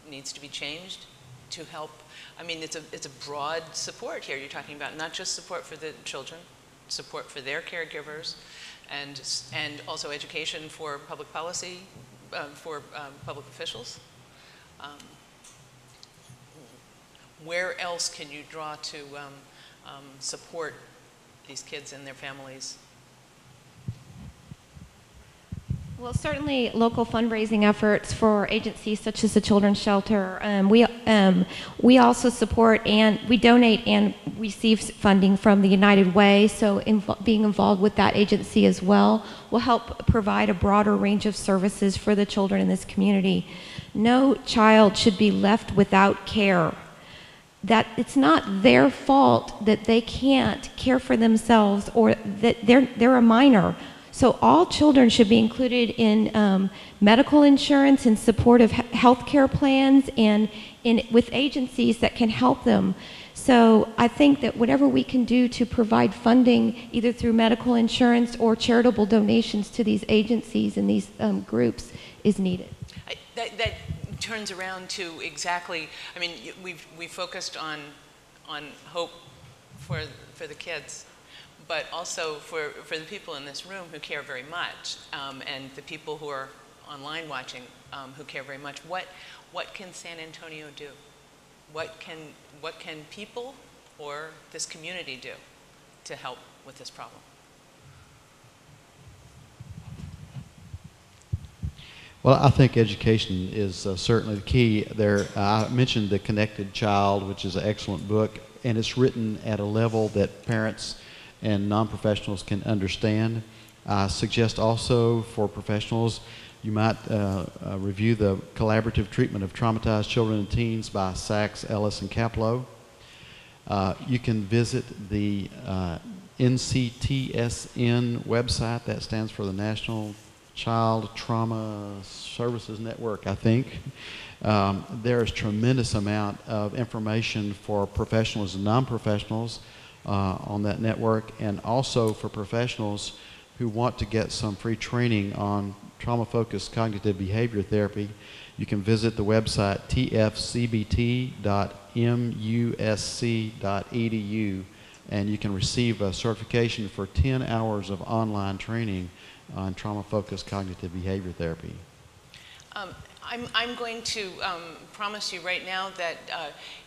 needs to be changed to help? I mean, it's a broad support here. You're talking about not just support for the children, support for their caregivers, and also education for public policy, for public officials. Where else can you draw to support these kids and their families? Well, certainly local fundraising efforts for agencies such as the Children's Shelter. We also support and we donate and receive funding from the United Way, so being involved with that agency as well will help provide a broader range of services for the children in this community. No child should be left without care. That it's not their fault that they can't care for themselves or that they're a minor. So all children should be included in medical insurance and supportive health care plans and with agencies that can help them. So I think that whatever we can do to provide funding either through medical insurance or charitable donations to these agencies and these groups is needed. That turns around to exactly, I mean, we focused on hope for the kids, but also for the people in this room who care very much, and the people who are online watching who care very much. What can San Antonio do? What can people or this community do to help with this problem? Well, I think education is certainly the key there. I mentioned The Connected Child, which is an excellent book, and it's written at a level that parents and non-professionals can understand. I suggest also for professionals, you might review The Collaborative Treatment of Traumatized Children and Teens by Sachs, Ellis, and Kaplow. You can visit the NCTSN website. That stands for the National Child Trauma Services Network, I think. There is tremendous amount of information for professionals and non-professionals on that network, and also for professionals who want to get some free training on trauma-focused cognitive behavior therapy. You can visit the website tfcbt.musc.edu and you can receive a certification for 10 hours of online training on trauma-focused cognitive behavior therapy. I'm going to promise you right now that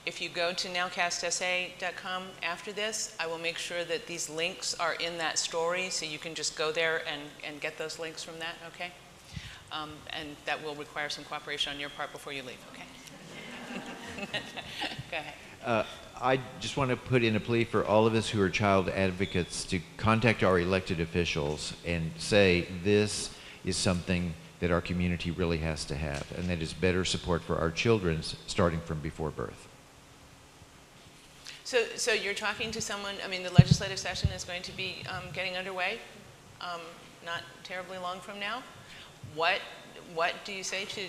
if you go to nowcastsa.com after this, I will make sure that these links are in that story, so you can just go there and get those links from that, okay? And that will require some cooperation on your part before you leave, okay? Go ahead. I just want to put in a plea for all of us who are child advocates to contact our elected officials and say this is something that our community really has to have, and that is better support for our children starting from before birth. So you're talking to someone, I mean, the legislative session is going to be getting underway not terribly long from now. What do you say to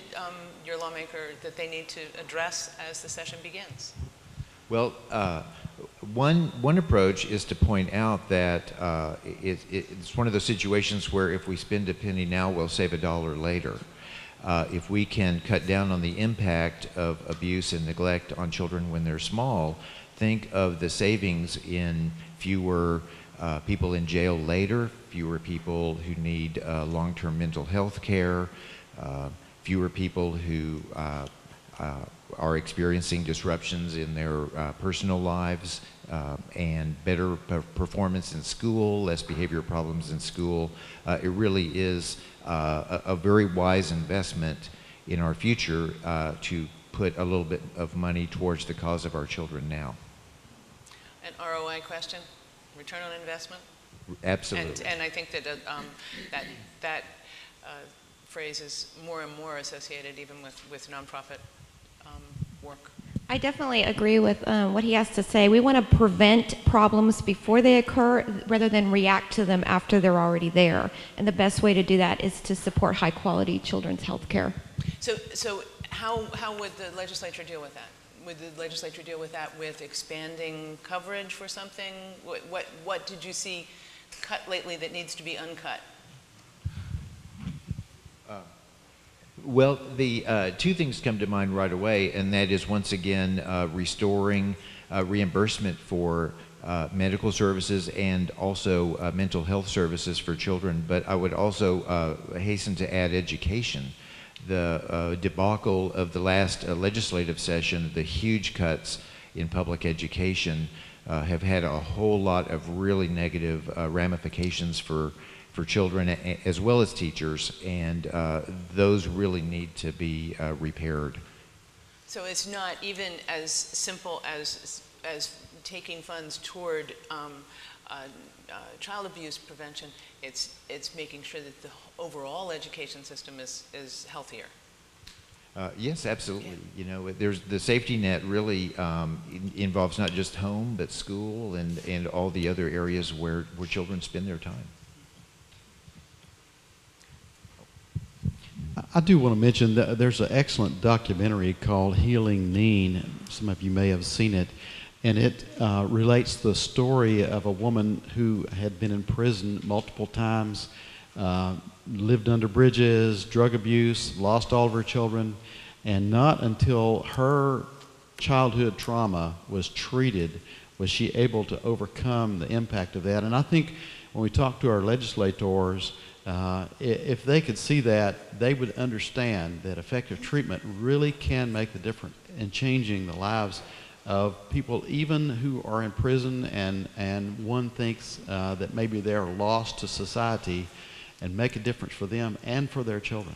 your lawmaker that they need to address as the session begins? Well, one approach is to point out that it's one of those situations where if we spend a penny now, we'll save a dollar later. If we can cut down on the impact of abuse and neglect on children when they're small, think of the savings in fewer people in jail later, fewer people who need long-term mental health care, fewer people who are experiencing disruptions in their personal lives, and better performance in school, less behavior problems in school. It really is a very wise investment in our future to put a little bit of money towards the cause of our children now. An ROI question, return on investment? Absolutely. And I think that that phrase is more and more associated even with nonprofit work. I definitely agree with what he has to say. We want to prevent problems before they occur rather than react to them after they're already there. And the best way to do that is to support high quality children's health care. So how would the legislature deal with that? Would the legislature deal with that with expanding coverage for something? What did you see cut lately that needs to be uncut? Well, the two things come to mind right away, and that is once again restoring reimbursement for medical services and also mental health services for children. But I would also hasten to add education. The debacle of the last legislative session, the huge cuts in public education have had a whole lot of really negative ramifications for children as well as teachers, and those really need to be repaired. So it's not even as simple as taking funds toward child abuse prevention. It's making sure that the overall education system is healthier. Yes, absolutely. You know, there's the safety net really involves not just home, but school and all the other areas where children spend their time. I do want to mention that there's an excellent documentary called Healing Neen. Some of you may have seen it. And it relates the story of a woman who had been in prison multiple times, lived under bridges, drug abuse, lost all of her children. And not until her childhood trauma was treated was she able to overcome the impact of that. And I think when we talk to our legislators, if they could see that, they would understand that effective treatment really can make the difference in changing the lives of people even who are in prison and one thinks that maybe they're lost to society, and make a difference for them and for their children.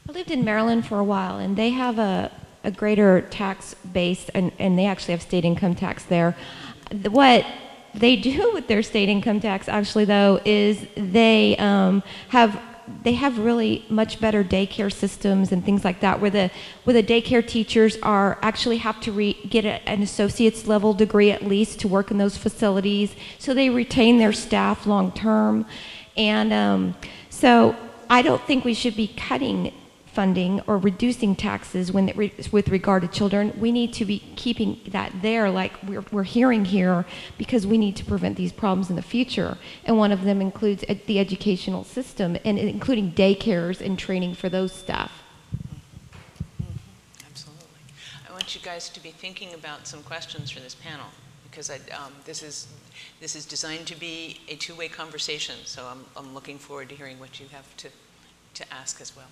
I lived in Maryland for a while, and they have a greater tax base, and they actually have state income tax there. What they do with their state income tax, actually, though, is they have really much better daycare systems and things like that, where the daycare teachers actually have to get an associate's level degree at least to work in those facilities, so they retain their staff long term. And so I don't think we should be cutting funding or reducing taxes with regard to children. We need to be keeping that there, like we're hearing here, because we need to prevent these problems in the future. And one of them includes the educational system, and including daycares and training for those staff. Absolutely. I want want you guys to be thinking about some questions for this panel, because this is designed to be a two-way conversation, so I'm looking forward to hearing what you have to ask as well.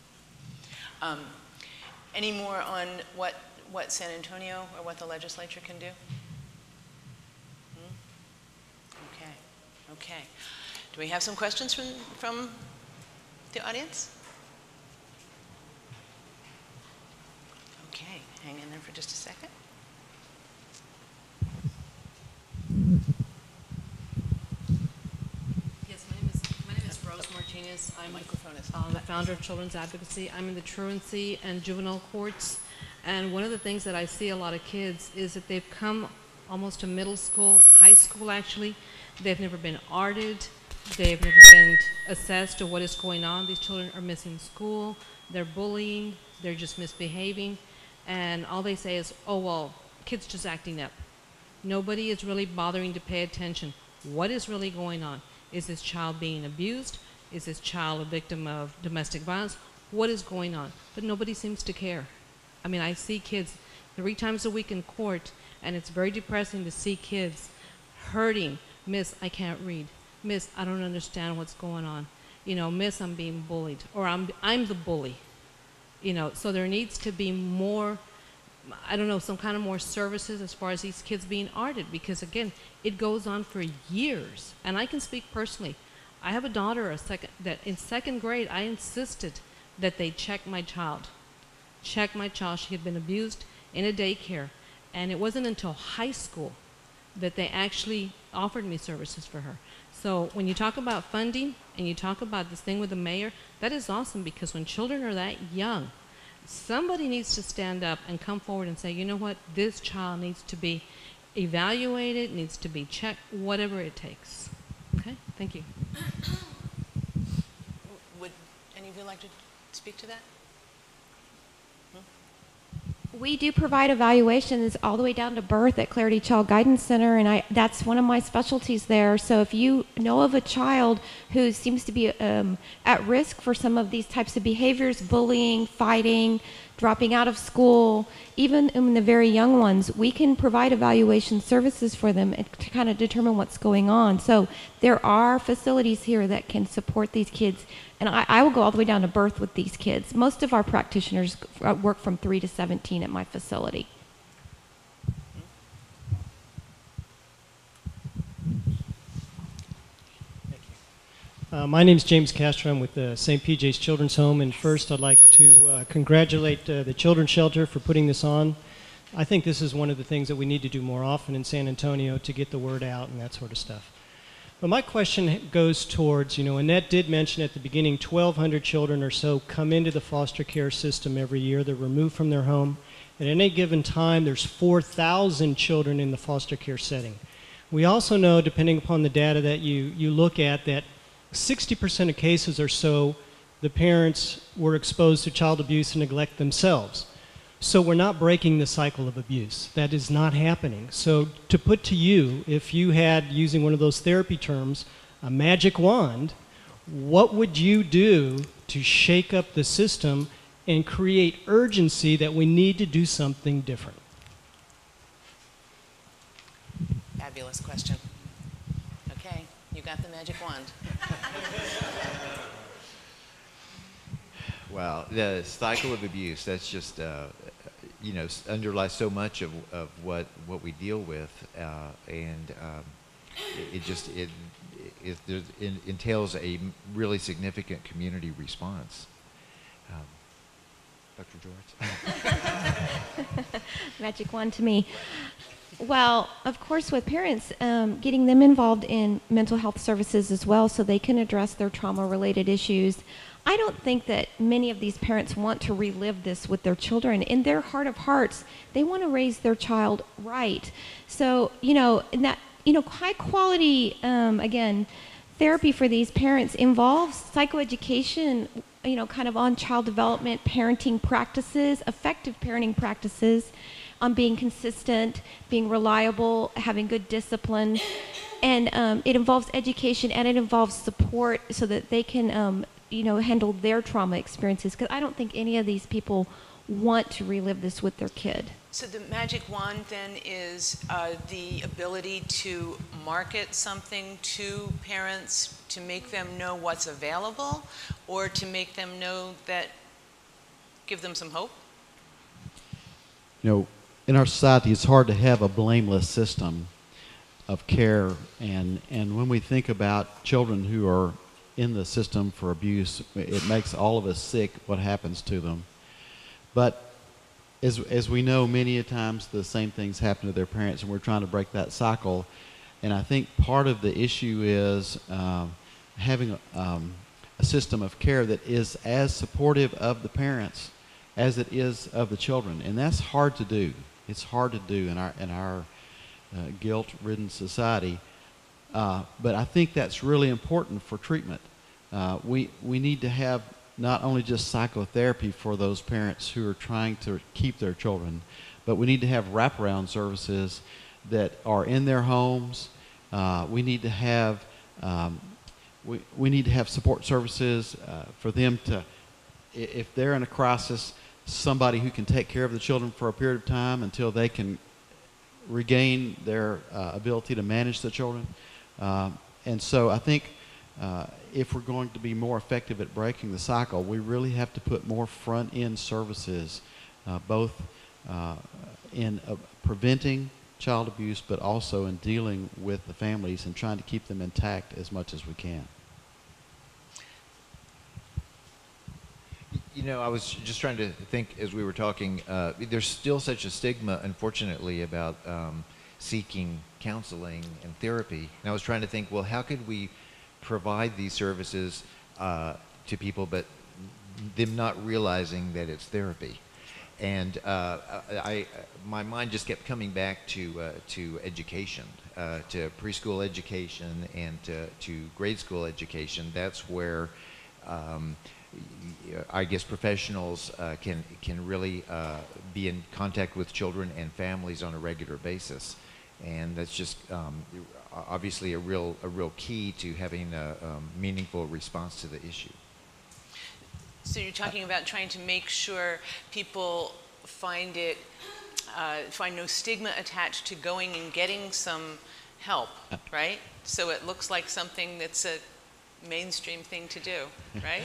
Any more on what San Antonio or what the legislature can do? Okay. Do we have some questions from the audience? Okay, hang in there for just a second. Yes, my name is Rose Martinez. I'm the founder of Children's Advocacy. I'm in the truancy and juvenile courts, and one of the things that I see a lot of kids is that they've come almost to middle school, high school actually. They've never been ARTed. They've never been assessed to what is going on. These children are missing school. They're bullying. They're just misbehaving. And all they say is, oh, well, kid's just acting up. Nobody is really bothering to pay attention. What is really going on? Is this child being abused? Is this child a victim of domestic violence? What is going on? But nobody seems to care. I mean, I see kids 3 times a week in court, and it's very depressing to see kids hurting. Miss, I can't read. Miss, I don't understand what's going on. You know, Miss, I'm being bullied, or I'm the bully. You know, so there needs to be more, I don't know, some kind of more services as far as these kids being ARTed, because again, it goes on for years. And I can speak personally. I have a daughter that in 2nd grade, I insisted that they check my child. Check my child. She had been abused in a daycare. And it wasn't until high school that they actually offered me services for her. So when you talk about funding and you talk about this thing with the mayor, that is awesome, because when children are that young, somebody needs to stand up and come forward and say, you know what, this child needs to be evaluated, needs to be checked, whatever it takes. Okay, thank you. Would any of you like to speak to that? We do provide evaluations all the way down to birth at Clarity Child Guidance Center, and that's one of my specialties there. So if you know of a child who seems to be at risk for some of these types of behaviors, bullying, fighting, dropping out of school, even in the very young ones, we can provide evaluation services for them to kind of determine what's going on. So there are facilities here that can support these kids, and I will go all the way down to birth with these kids. Most of our practitioners work from 3 to 17 at my facility. My name is James Castro. I'm with the St. PJ's Children's Home, and first I'd like to congratulate the Children's Shelter for putting this on. I think this is one of the things that we need to do more often in San Antonio to get the word out and that sort of stuff. But my question goes towards, Annette did mention at the beginning 1,200 children or so come into the foster care system every year. They're removed from their home. At any given time, there's 4,000 children in the foster care setting. We also know, depending upon the data that you look at, that 60% of cases or so, the parents were exposed to child abuse and neglect themselves. So we're not breaking the cycle of abuse. That is not happening. So to put to you, if you had, using one of those therapy terms, a magic wand, what would you do to shake up the system and create urgency that we need to do something different? Fabulous question. Okay, you got the magic wand. Well, the cycle of abuse, that's just, underlies so much of what we deal with, and it entails a really significant community response. Dr. George? Magic wand to me. Well, of course, with parents, getting them involved in mental health services as well so they can address their trauma-related issues. I don't think that many of these parents want to relive this with their children. In their heart of hearts, they want to raise their child right. So, high quality, again, therapy for these parents involves psychoeducation, kind of on child development, parenting practices, effective parenting practices, on being consistent, being reliable, having good discipline. And it involves education, and it involves support so that they can handle their trauma experiences, because I don't think any of these people want to relive this with their kid. So the magic wand then is the ability to market something to parents to make them know what's available, or to make them know that, give them some hope? You know, in our society, it's hard to have a blameless system of care, and when we think about children who are in the system for abuse, it makes all of us sick what happens to them. But as we know, many a times the same things happen to their parents, and we're trying to break that cycle. And I think part of the issue is having a system of care that is as supportive of the parents as it is of the children, and that's hard to do. It's hard to do in our guilt-ridden society. But I think that's really important for treatment. We need to have not only just psychotherapy for those parents who are trying to keep their children, but we need to have wraparound services that are in their homes. We need to have we need to have support services for them to, if they're in a crisis, somebody who can take care of the children for a period of time until they can regain their ability to manage the children. And so I think if we're going to be more effective at breaking the cycle, we really have to put more front-end services, both in preventing child abuse, but also in dealing with the families and trying to keep them intact as much as we can. You know, I was just trying to think as we were talking, there's still such a stigma, unfortunately, about seeking counseling and therapy. And I was trying to think, well, how could we provide these services to people, but them not realizing that it's therapy? And my mind just kept coming back to education, to preschool education and to grade school education. That's where I guess professionals can really be in contact with children and families on a regular basis, and that's just obviously a real key to having a meaningful response to the issue. So you're talking about trying to make sure people find no stigma attached to going and getting some help, right? So it looks like something that's a mainstream thing to do, right?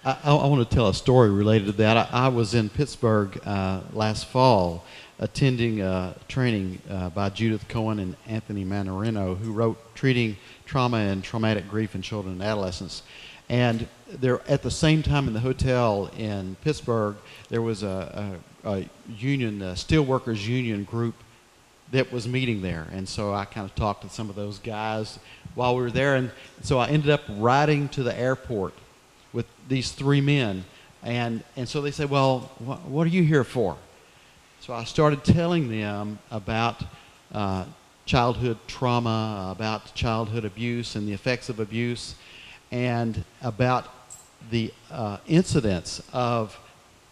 I want to tell a story related to that. I was in Pittsburgh last fall attending a training by Judith Cohen and Anthony Manarino, who wrote Treating Trauma and Traumatic Grief in Children and Adolescents. And there, at the same time in the hotel in Pittsburgh, there was a union, a steelworkers union group that was meeting there. And so I kind of talked to some of those guys while we were there. And so I ended up riding to the airport with these three men. And so they said, well, what are you here for? So I started telling them about childhood trauma, about childhood abuse and the effects of abuse, and about the incidents of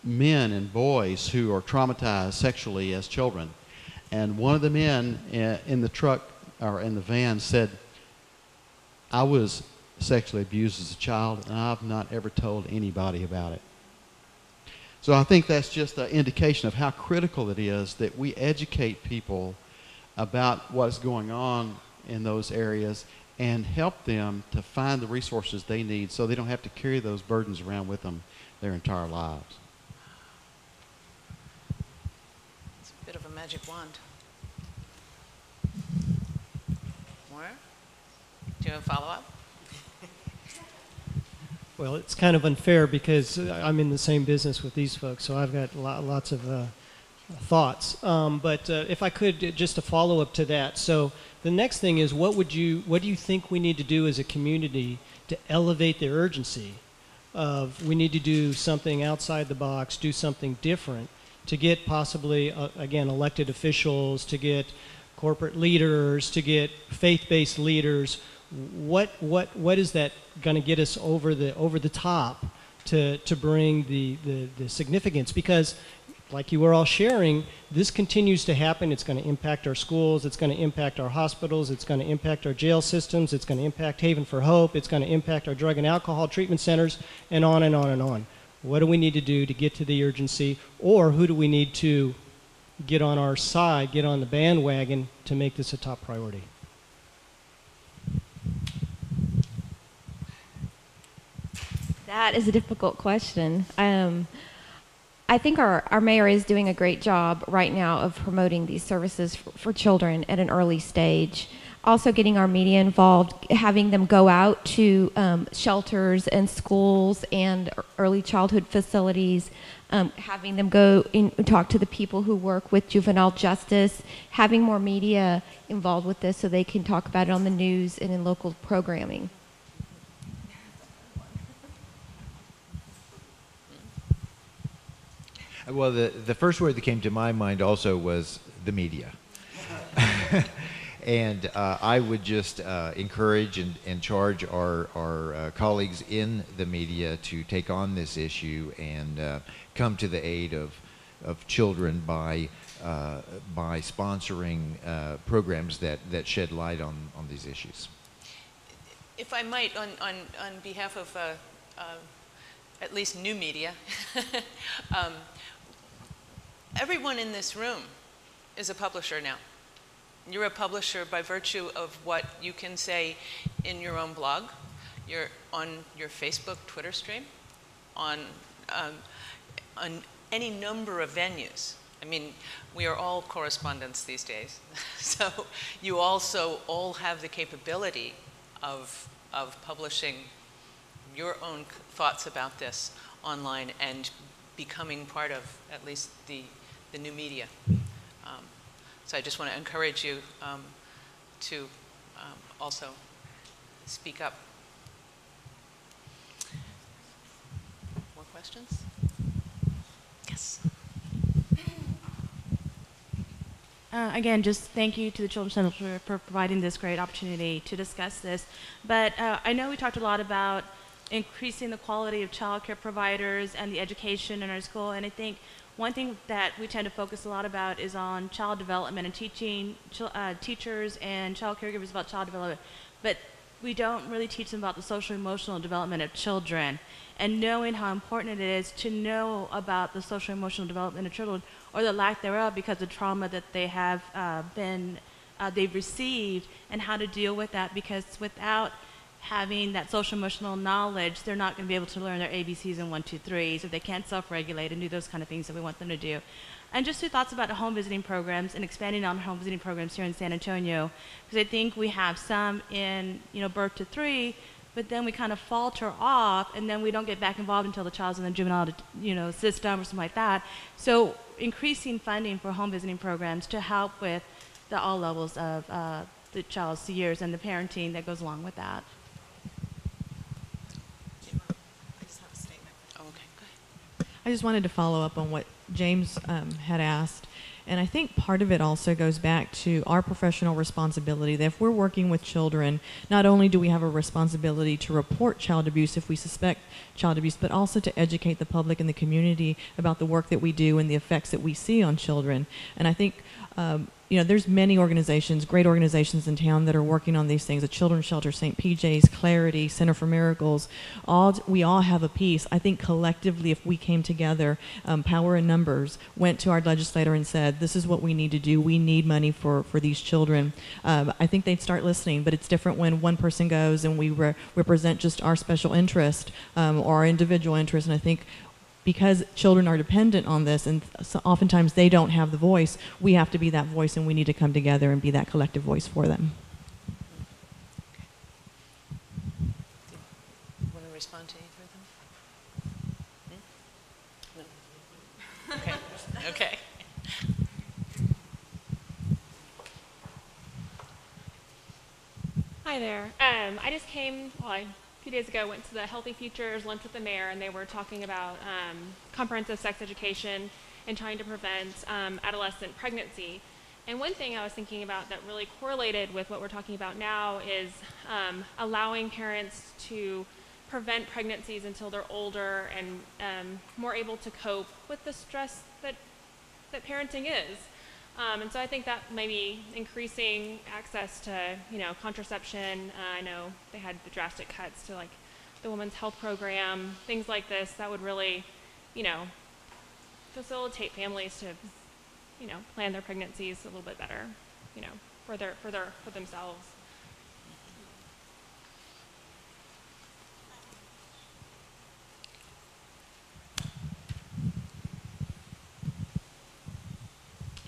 men and boys who are traumatized sexually as children. And one of the men in the truck or in the van said, I was sexually abused as a child, and I've not ever told anybody about it. So I think that's just an indication of how critical it is that we educate people about what's going on in those areas and help them to find the resources they need so they don't have to carry those burdens around with them their entire lives. It's a bit of a magic wand. More? Do you have a follow-up? Well, it's kind of unfair because I'm in the same business with these folks, so I've got lots of thoughts. But if I could, just a follow-up to that. So the next thing is, what do you think we need to do as a community to elevate the urgency of we need to do something outside the box, do something different to get possibly, again, elected officials, to get corporate leaders, to get faith-based leaders? What is that going to get us over the top to bring the significance? Because, like you were all sharing, this continues to happen. It's going to impact our schools. It's going to impact our hospitals. It's going to impact our jail systems. It's going to impact Haven for Hope. It's going to impact our drug and alcohol treatment centers, and on and on and on. What do we need to do to get to the urgency? Or who do we need to get on our side, get on the bandwagon to make this a top priority? That is a difficult question. I think our mayor is doing a great job right now of promoting these services for children at an early stage. Also getting our media involved, having them go out to shelters and schools and early childhood facilities, having them go and talk to the people who work with juvenile justice, having more media involved with this so they can talk about it on the news and in local programming. Well, the first word that came to my mind also was the media. And I would just encourage and charge our colleagues in the media to take on this issue and come to the aid of children by sponsoring programs that shed light on these issues. If I might, on behalf of at least new media, everyone in this room is a publisher now. You're a publisher by virtue of what you can say in your own blog, you're on your Facebook, Twitter stream, on any number of venues. I mean, we are all correspondents these days. So you also all have the capability of publishing your own thoughts about this online and becoming part of at least the new media. So I just want to encourage you to also speak up. More questions? Yes. Again, just thank you to the Children's Center for providing this great opportunity to discuss this. But I know we talked a lot about increasing the quality of child care providers and the education in our school, and I think one thing that we tend to focus a lot about is on child development and teaching teachers and child caregivers about child development, but we don't really teach them about the social emotional development of children, and knowing how important it is to know about the social emotional development of children, or the lack thereof because of trauma that they have they've received, and how to deal with that, because without having that social emotional knowledge, they're not going to be able to learn their ABCs and 1, 2, 3s, if they can't self-regulate and do those kind of things that we want them to do. And just 2 thoughts about home visiting programs and expanding on home visiting programs here in San Antonio, because I think we have some in birth to 3, but then we kind of falter off, and then we don't get back involved until the child's in the juvenile system or something like that. So increasing funding for home visiting programs to help with all levels of the child's years and the parenting that goes along with that. I just wanted to follow up on what James had asked. And I think part of it also goes back to our professional responsibility, that if we're working with children, not only do we have a responsibility to report child abuse if we suspect child abuse, but also to educate the public and the community about the work that we do and the effects that we see on children. And I think there's many organizations, great organizations in town that are working on these things. The Children's Shelter, St. PJ's, Clarity, Center for Miracles. We all have a piece. I think collectively, if we came together, power in numbers, went to our legislator and said, this is what we need to do. We need money for these children. I think they'd start listening, but it's different when one person goes and we represent just our special interest or our individual interest. And I think because children are dependent on this, and so oftentimes they don't have the voice, we have to be that voice, and we need to come together and be that collective voice for them. You want to respond to either of them? No? Okay. Hi there. I just came, a few days ago, went to the Healthy Futures lunch with the mayor, and they were talking about comprehensive sex education and trying to prevent adolescent pregnancy. And one thing I was thinking about that really correlated with what we're talking about now is allowing parents to prevent pregnancies until they're older and more able to cope with the stress that parenting is. And so I think that maybe increasing access to, contraception. I know they had the drastic cuts to like the Women's Health Program, things like this that would really you know, facilitate families to, you know, plan their pregnancies a little bit better, you know, for themselves.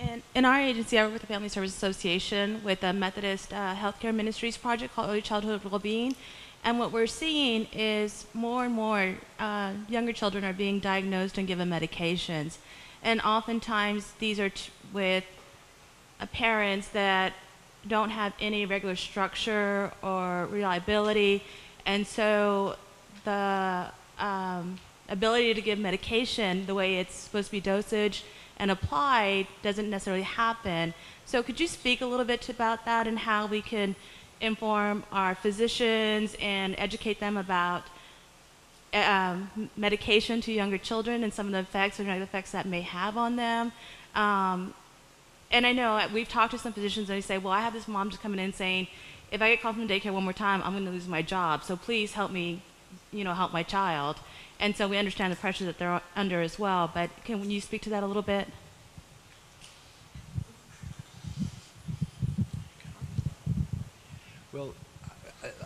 And in our agency, I work with the Family Service Association with a Methodist Healthcare Ministries project called Early Childhood Wellbeing. And what we're seeing is more and more younger children are being diagnosed and given medications. And oftentimes these are with parents that don't have any regular structure or reliability. And so the ability to give medication the way it's supposed to be dosage and applied doesn't necessarily happen. So could you speak a little bit about that and how we can inform our physicians and educate them about medication to younger children and some of the effects or negative effects that may have on them? And I know we've talked to some physicians and they say, well, I have this mom just coming in saying, if I get called from daycare one more time, I'm going to lose my job. So please help me, you know, help my child. And so we understand the pressure that they're under as well. But can you speak to that a little bit? Well,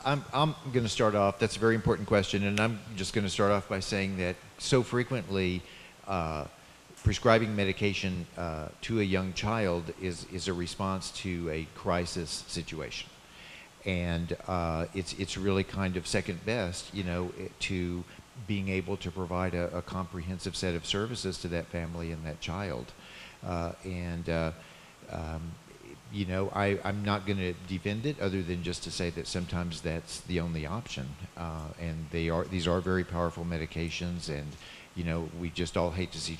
I'm going to start off. That's a very important question, and I'm just going to start off by saying that so frequently prescribing medication to a young child is a response to a crisis situation. And it's really kind of second best, you know, to being able to provide a comprehensive set of services to that family and that child. You know, I'm not going to defend it other than just to say that sometimes that's the only option. And these are very powerful medications, and you know, we just all hate to see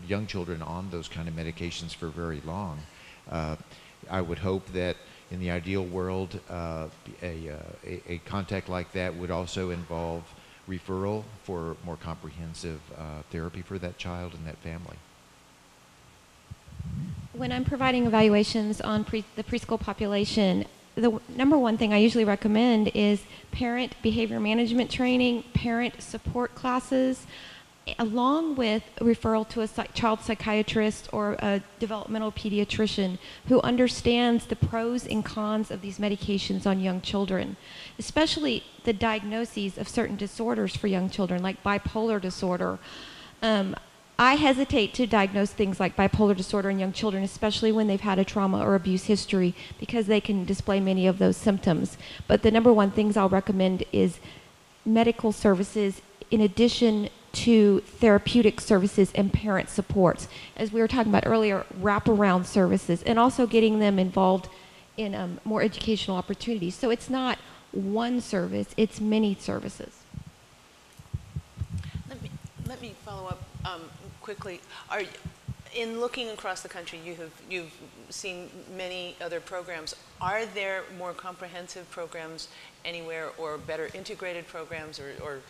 young children on those kind of medications for very long. I would hope that in the ideal world, a contact like that would also involve referral for more comprehensive therapy for that child and that family. When I'm providing evaluations on the preschool population, the number one thing I usually recommend is parent behavior management training, parent support classes, along with a referral to a child psychiatrist or a developmental pediatrician who understands the pros and cons of these medications on young children, especially the diagnoses of certain disorders for young children, like bipolar disorder. I hesitate to diagnose things like bipolar disorder in young children, especially when they've had a trauma or abuse history, because they can display many of those symptoms. But the number one things I'll recommend is medical services in addition to therapeutic services and parent supports. As we were talking about earlier, wraparound services, and also getting them involved in more educational opportunities. So it's not one service, it's many services. Let me follow up quickly. In looking across the country, you've seen many other programs. Are there more comprehensive programs anywhere, or better integrated programs, or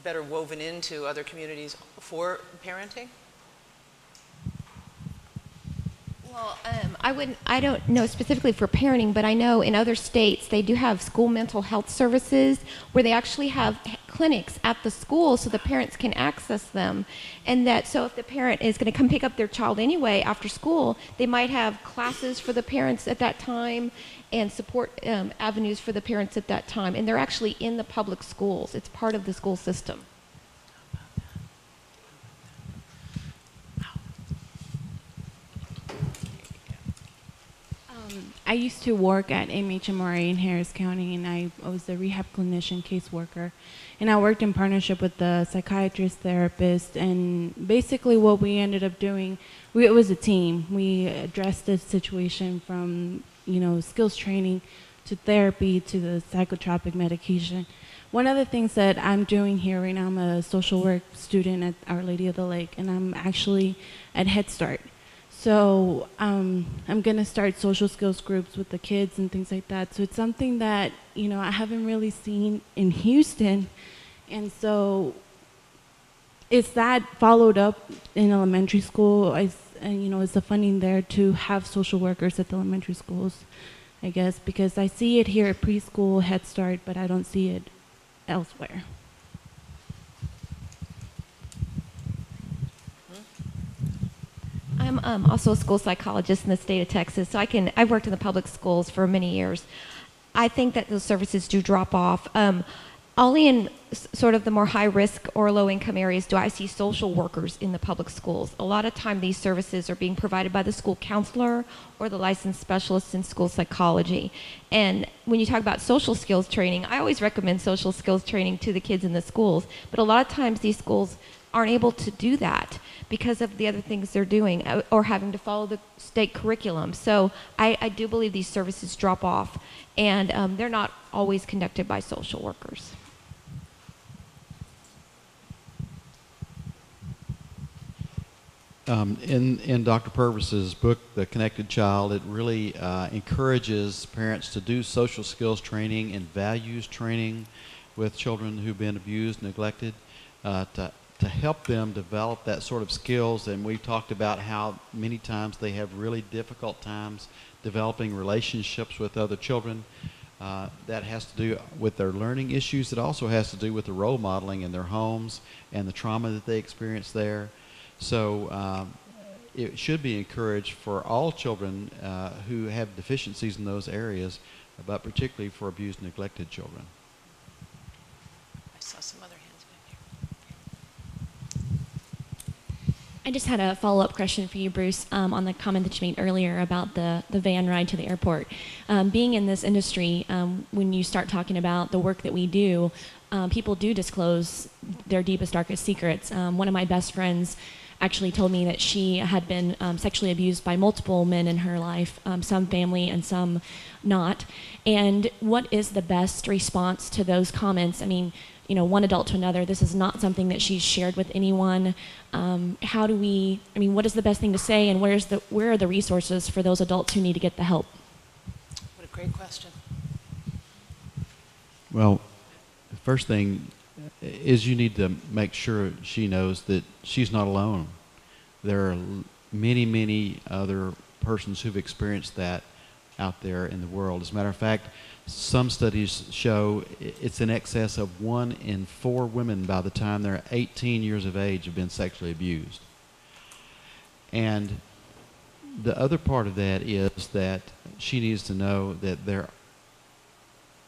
better woven into other communities for parenting? Well, I don't know specifically for parenting, but I know in other states they do have school mental health services where they actually have clinics at the school so the parents can access them. And that, so if the parent is going to come pick up their child anyway after school, they might have classes for the parents at that time and support avenues for the parents at that time. And they're actually in the public schools. It's part of the school system. I used to work at MHMRA in Harris County, and I was a rehab clinician caseworker. And I worked in partnership with the psychiatrist, therapist, and basically what we ended up doing, it was a team. We addressed this situation from, you know, skills training to therapy to the psychotropic medication. One of the things that I'm doing here right now, I'm a social work student at Our Lady of the Lake, and I'm actually at Head Start. So I'm going to start social skills groups with the kids and things like that. So it's something that, you know, I haven't really seen in Houston. And so it's that followed up in elementary school. And, you know, is the funding there to have social workers at the elementary schools, I guess, because I see it here at preschool, Head Start, but I don't see it elsewhere. I'm also a school psychologist in the state of Texas, so I've worked in the public schools for many years. I think that those services do drop off. Only in sort of the more high-risk or low-income areas do I see social workers in the public schools. A lot of time these services are being provided by the school counselor or the licensed specialist in school psychology. And when you talk about social skills training, I always recommend social skills training to the kids in the schools. But a lot of times these schools aren't able to do that because of the other things they're doing or having to follow the state curriculum. So I do believe these services drop off, and they're not always conducted by social workers. In Dr. Purvis's book, The Connected Child, it really encourages parents to do social skills training and values training with children who've been abused, neglected, to help them develop that sort of skills. And we've talked about how many times they have really difficult times developing relationships with other children. That has to do with their learning issues. It also has to do with the role modeling in their homes and the trauma that they experience there. So it should be encouraged for all children who have deficiencies in those areas, but particularly for abused and neglected children. I saw some other hands back here. I just had a follow-up question for you, Bruce, on the comment that you made earlier about the van ride to the airport. Being in this industry, when you start talking about the work that we do, people do disclose their deepest, darkest secrets. One of my best friends actually told me that she had been sexually abused by multiple men in her life, some family and some not. And what is the best response to those comments? I mean, you know, one adult to another, this is not something that she's shared with anyone. How do we, I mean, what is the best thing to say, and where are the resources for those adults who need to get the help? What a great question. Well, the first thing is you need to make sure she knows that she's not alone. There are many, many other persons who've experienced that out there in the world. As a matter of fact, some studies show it's in excess of 1 in 4 women by the time they're 18 years of age have been sexually abused. And the other part of that is that she needs to know that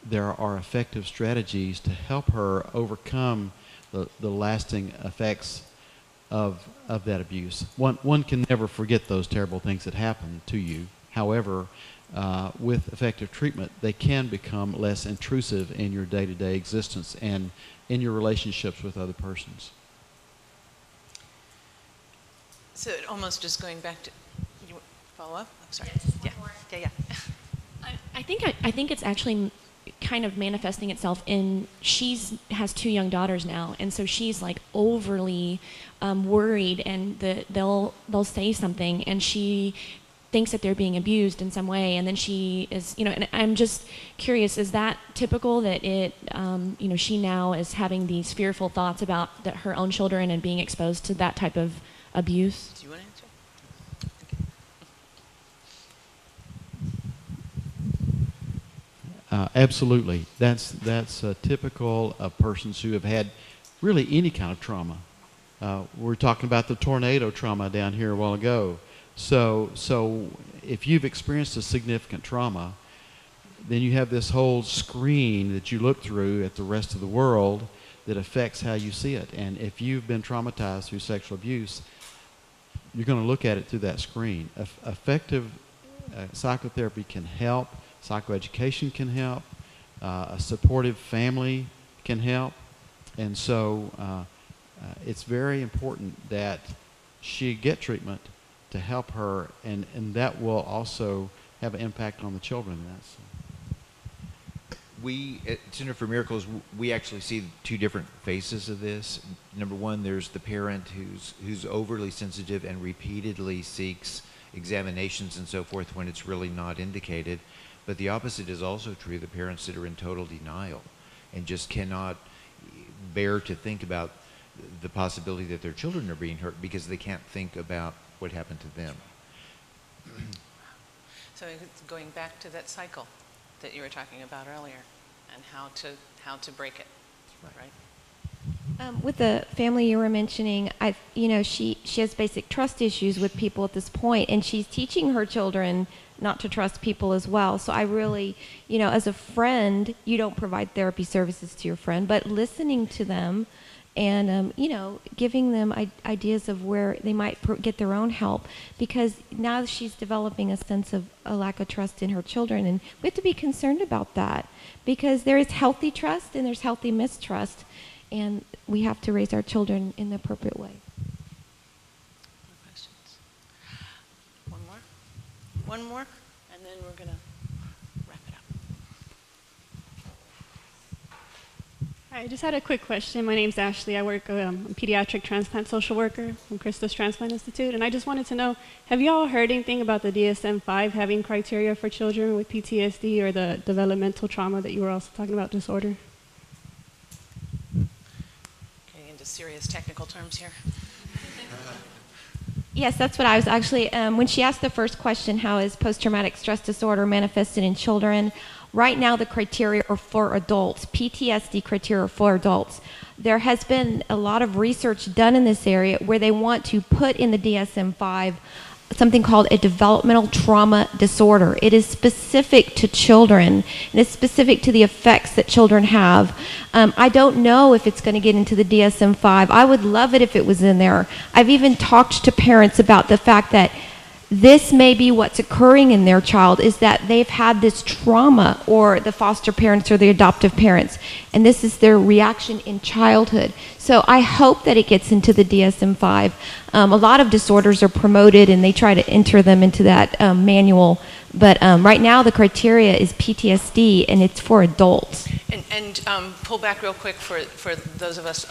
there are effective strategies to help her overcome the lasting effects of that abuse. One can never forget those terrible things that happen to you. However, with effective treatment, they can become less intrusive in your day-to-day existence and in your relationships with other persons. So it almost just going back to, you follow up? I'm sorry. Yeah. I think it's actually kind of manifesting itself in, has 2 young daughters now, and so she's like overly worried, and they'll say something, and she thinks that they're being abused in some way, and then she is, you know, and I'm just curious, is that typical that it, you know, she now is having these fearful thoughts about her own children and being exposed to that type of abuse? Do you want to answer? Absolutely. That's typical of persons who have had really any kind of trauma. We're talking about the tornado trauma down here a while ago. So if you've experienced a significant trauma, then you have this whole screen that you look through at the rest of the world that affects how you see it. And if you've been traumatized through sexual abuse, you're going to look at it through that screen. Effective psychotherapy can help. Psychoeducation can help. A supportive family can help. And so it's very important that she get treatment to help her, and that will also have an impact on the children. We at Center for Miracles, we actually see 2 different faces of this. Number one, there's the parent who's overly sensitive and repeatedly seeks examinations and so forth when it's really not indicated. But the opposite is also true, the parents that are in total denial and just cannot bear to think about the possibility that their children are being hurt because they can't think about what happened to them. So going back to that cycle that you were talking about earlier and how to break it, right? With the family you were mentioning, she has basic trust issues with people at this point, and she's teaching her children not to trust people as well. So I really, as a friend, you don't provide therapy services to your friend, but listening to them and, giving them ideas of where they might get their own help, because now she's developing a sense of a lack of trust in her children, and we have to be concerned about that, because there is healthy trust and there's healthy mistrust, and we have to raise our children in the appropriate way. More questions? One more, and then we're going to wrap it up. Hi, I just had a quick question. My name's Ashley. I work a pediatric transplant social worker from Christus Transplant Institute, and I just wanted to know, have you all heard anything about the DSM-5 having criteria for children with PTSD or the developmental trauma that you were also talking about, disorder? Getting into serious technical terms here. Yes, that's what I was actually, when she asked the first question, how is post-traumatic stress disorder manifested in children? Right now the criteria are for adults, PTSD criteria for adults. There has been a lot of research done in this area where they want to put in the DSM-5 something called a developmental trauma disorder. It is specific to children, and it's specific to the effects that children have. I don't know if it's going to get into the DSM-5. I would love it if it was in there. I've even talked to parents about the fact that this may be what's occurring in their child, is that they've had this trauma, or the foster parents or the adoptive parents, and this is their reaction in childhood. So I hope that it gets into the DSM-5. A lot of disorders are promoted and they try to enter them into that manual, but right now the criteria is PTSD, and it's for adults. And pull back real quick for those of us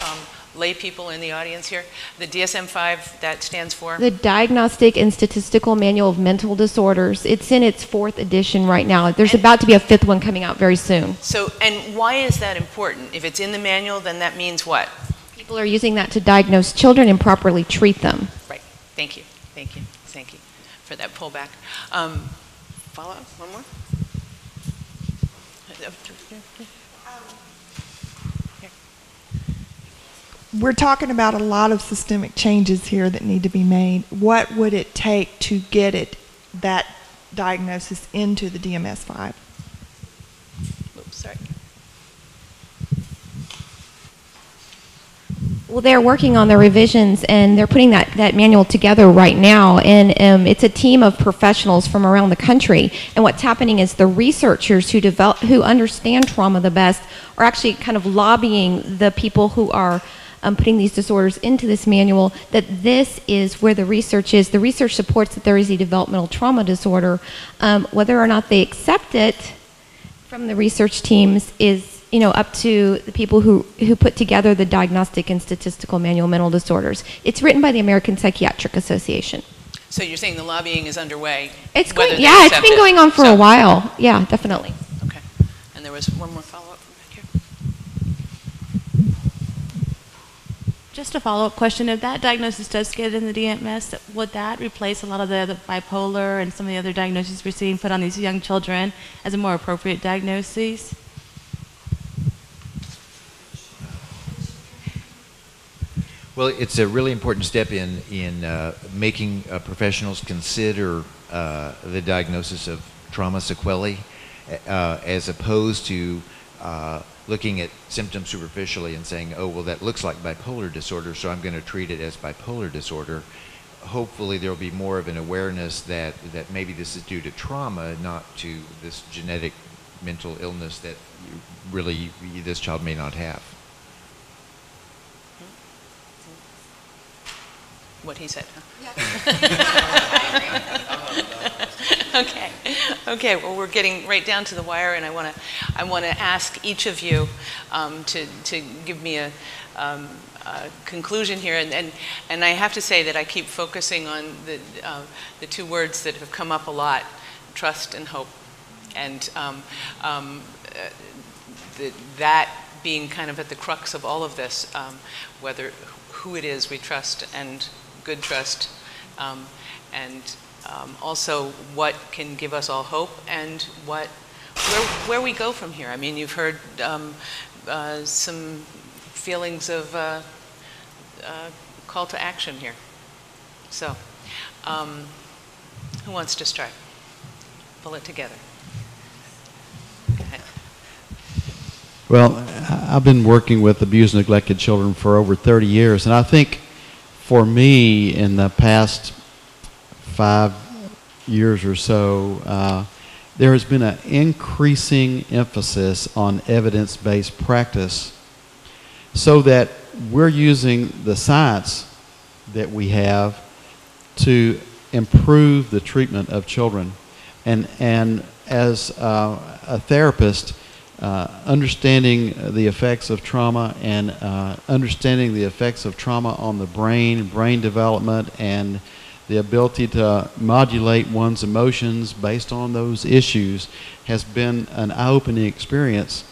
lay people in the audience here. The DSM-5, that stands for? The Diagnostic and Statistical Manual of Mental Disorders. It's in its 4th edition right now. There's about to be a 5th one coming out very soon. So, and why is that important? If it's in the manual, then that means what? People are using that to diagnose children and properly treat them. Right. Thank you. Thank you. Thank you for that pullback. Follow up? One more? We're talking about a lot of systemic changes here that need to be made. What would it take to get that diagnosis into the DMS-5? Oops, sorry. Well, they're working on the revisions, and they're putting that manual together right now, and it's a team of professionals from around the country. And what's happening is the researchers who understand trauma the best are actually kind of lobbying the people who are putting these disorders into this manual, that this is where the research is. The research supports that there is a developmental trauma disorder. Whether or not they accept it from the research teams is up to the people who put together the Diagnostic and Statistical Manual of Mental Disorders. It's written by the American Psychiatric Association. So you're saying the lobbying is underway? It's going, yeah, it's been going on for a while. Yeah, definitely. Okay. And there was one more follow-up from back here. Just a follow-up question. If that diagnosis does get in the DMS, would that replace a lot of the bipolar and some of the other diagnoses we're seeing put on these young children as a more appropriate diagnosis? Well, it's a really important step in making professionals consider the diagnosis of trauma sequelae, as opposed to looking at symptoms superficially and saying, oh, well, that looks like bipolar disorder, so I'm going to treat it as bipolar disorder. Hopefully there will be more of an awareness that maybe this is due to trauma, not to this genetic mental illness that really this child may not have. What he said, huh? Okay. Okay. Well, we're getting right down to the wire, and I want to ask each of you to give me a conclusion here, and I have to say that I keep focusing on the two words that have come up a lot: trust and hope, and that being kind of at the crux of all of this, whether who it is we trust and good trust, and also what can give us all hope, and where we go from here. I mean, you've heard some feelings of call to action here. So, who wants to start? Pull it together. Go ahead. Well, I've been working with abused and neglected children for over 30 years, and I think for me in the past 5 years or so, there has been an increasing emphasis on evidence-based practice so that we're using the science that we have to improve the treatment of children. And as a therapist, understanding the effects of trauma and understanding the effects of trauma on the brain development, and the ability to modulate one's emotions based on those issues has been an eye-opening experience,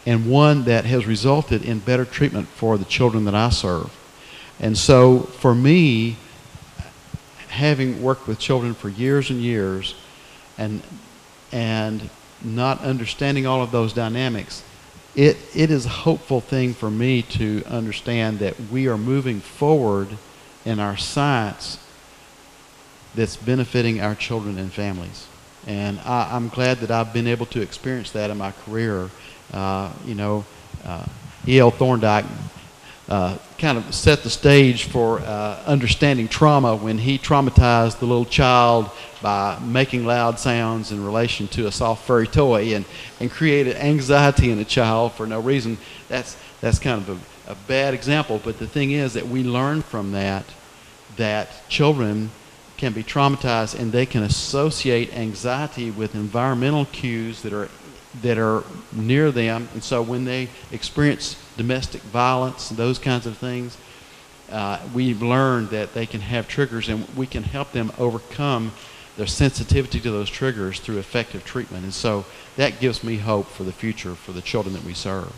and one that has resulted in better treatment for the children that I serve. And so for me, having worked with children for years and years and not understanding all of those dynamics, it is a hopeful thing for me to understand that we are moving forward in our science that's benefiting our children and families. And I'm glad that I've been able to experience that in my career. E.L. Thorndike kind of set the stage for understanding trauma when he traumatized the little child by making loud sounds in relation to a soft furry toy, and created anxiety in a child for no reason. That's kind of a bad example, but the thing is that we learn from that children can be traumatized, and they can associate anxiety with environmental cues that are near them. And so when they experience domestic violence and those kinds of things, we've learned that they can have triggers, and we can help them overcome their sensitivity to those triggers through effective treatment. And so that gives me hope for the future for the children that we serve.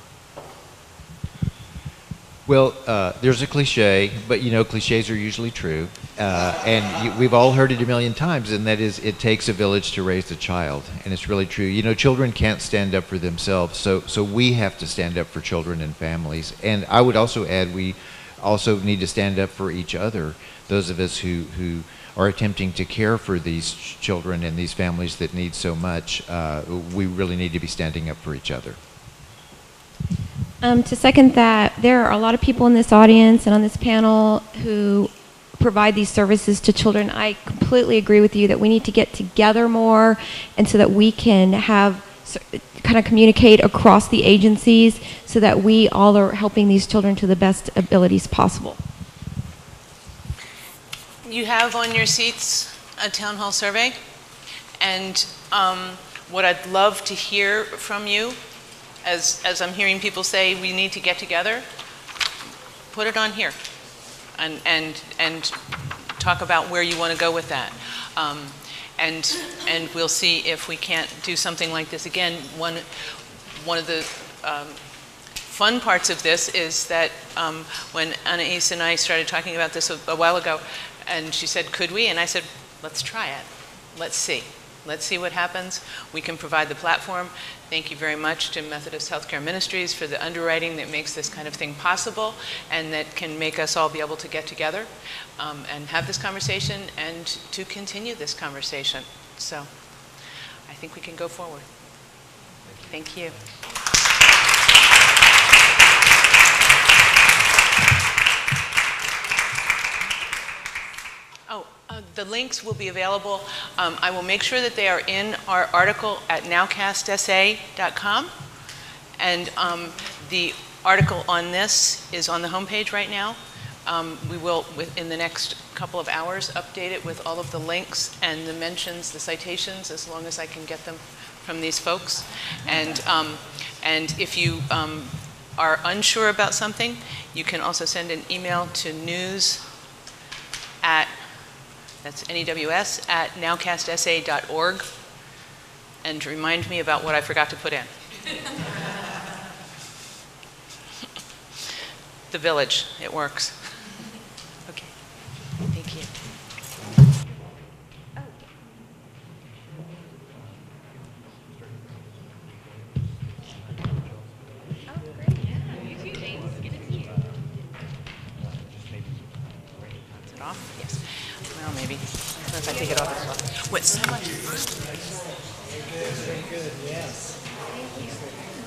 Well, there's a cliche, but cliches are usually true. We've all heard it a million times, and that is, it takes a village to raise a child. And it's really true. Children can't stand up for themselves, so we have to stand up for children and families. And I would also add, we also need to stand up for each other. Those of us who are attempting to care for these children and these families that need so much, we really need to be standing up for each other. To second that, there are a lot of people in this audience and on this panel who provide these services to children. I completely agree with you that we need to get together more, and so that we can have kind of communicate across the agencies so that we all are helping these children to the best abilities possible. You have on your seats a town hall survey, and what I'd love to hear from you, as I'm hearing people say we need to get together, put it on here and talk about where you want to go with that. And we'll see if we can't do something like this again. One of the fun parts of this is that when Anais and I started talking about this a while ago, and she said, could we? And I said, let's try it. Let's see. Let's see what happens. We can provide the platform. Thank you very much to Methodist Healthcare Ministries for the underwriting that makes this kind of thing possible, and that can make us all be able to get together and have this conversation and to continue this conversation. So I think we can go forward. Thank you. The links will be available. I will make sure that they are in our article at nowcastsa.com. And the article on this is on the homepage right now. We will, within the next couple of hours, update it with all of the links and the mentions, the citations, as long as I can get them from these folks. And if you are unsure about something, you can also send an email to that's NEWS at nowcastsa.org, and remind me about what I forgot to put in. The village, it works. Okay, thank you. Oh, great. Yeah, you too, James. Get it. off? Yes. Well, maybe. Or if I take it off as well. With so much. Very good, yes. Thank you.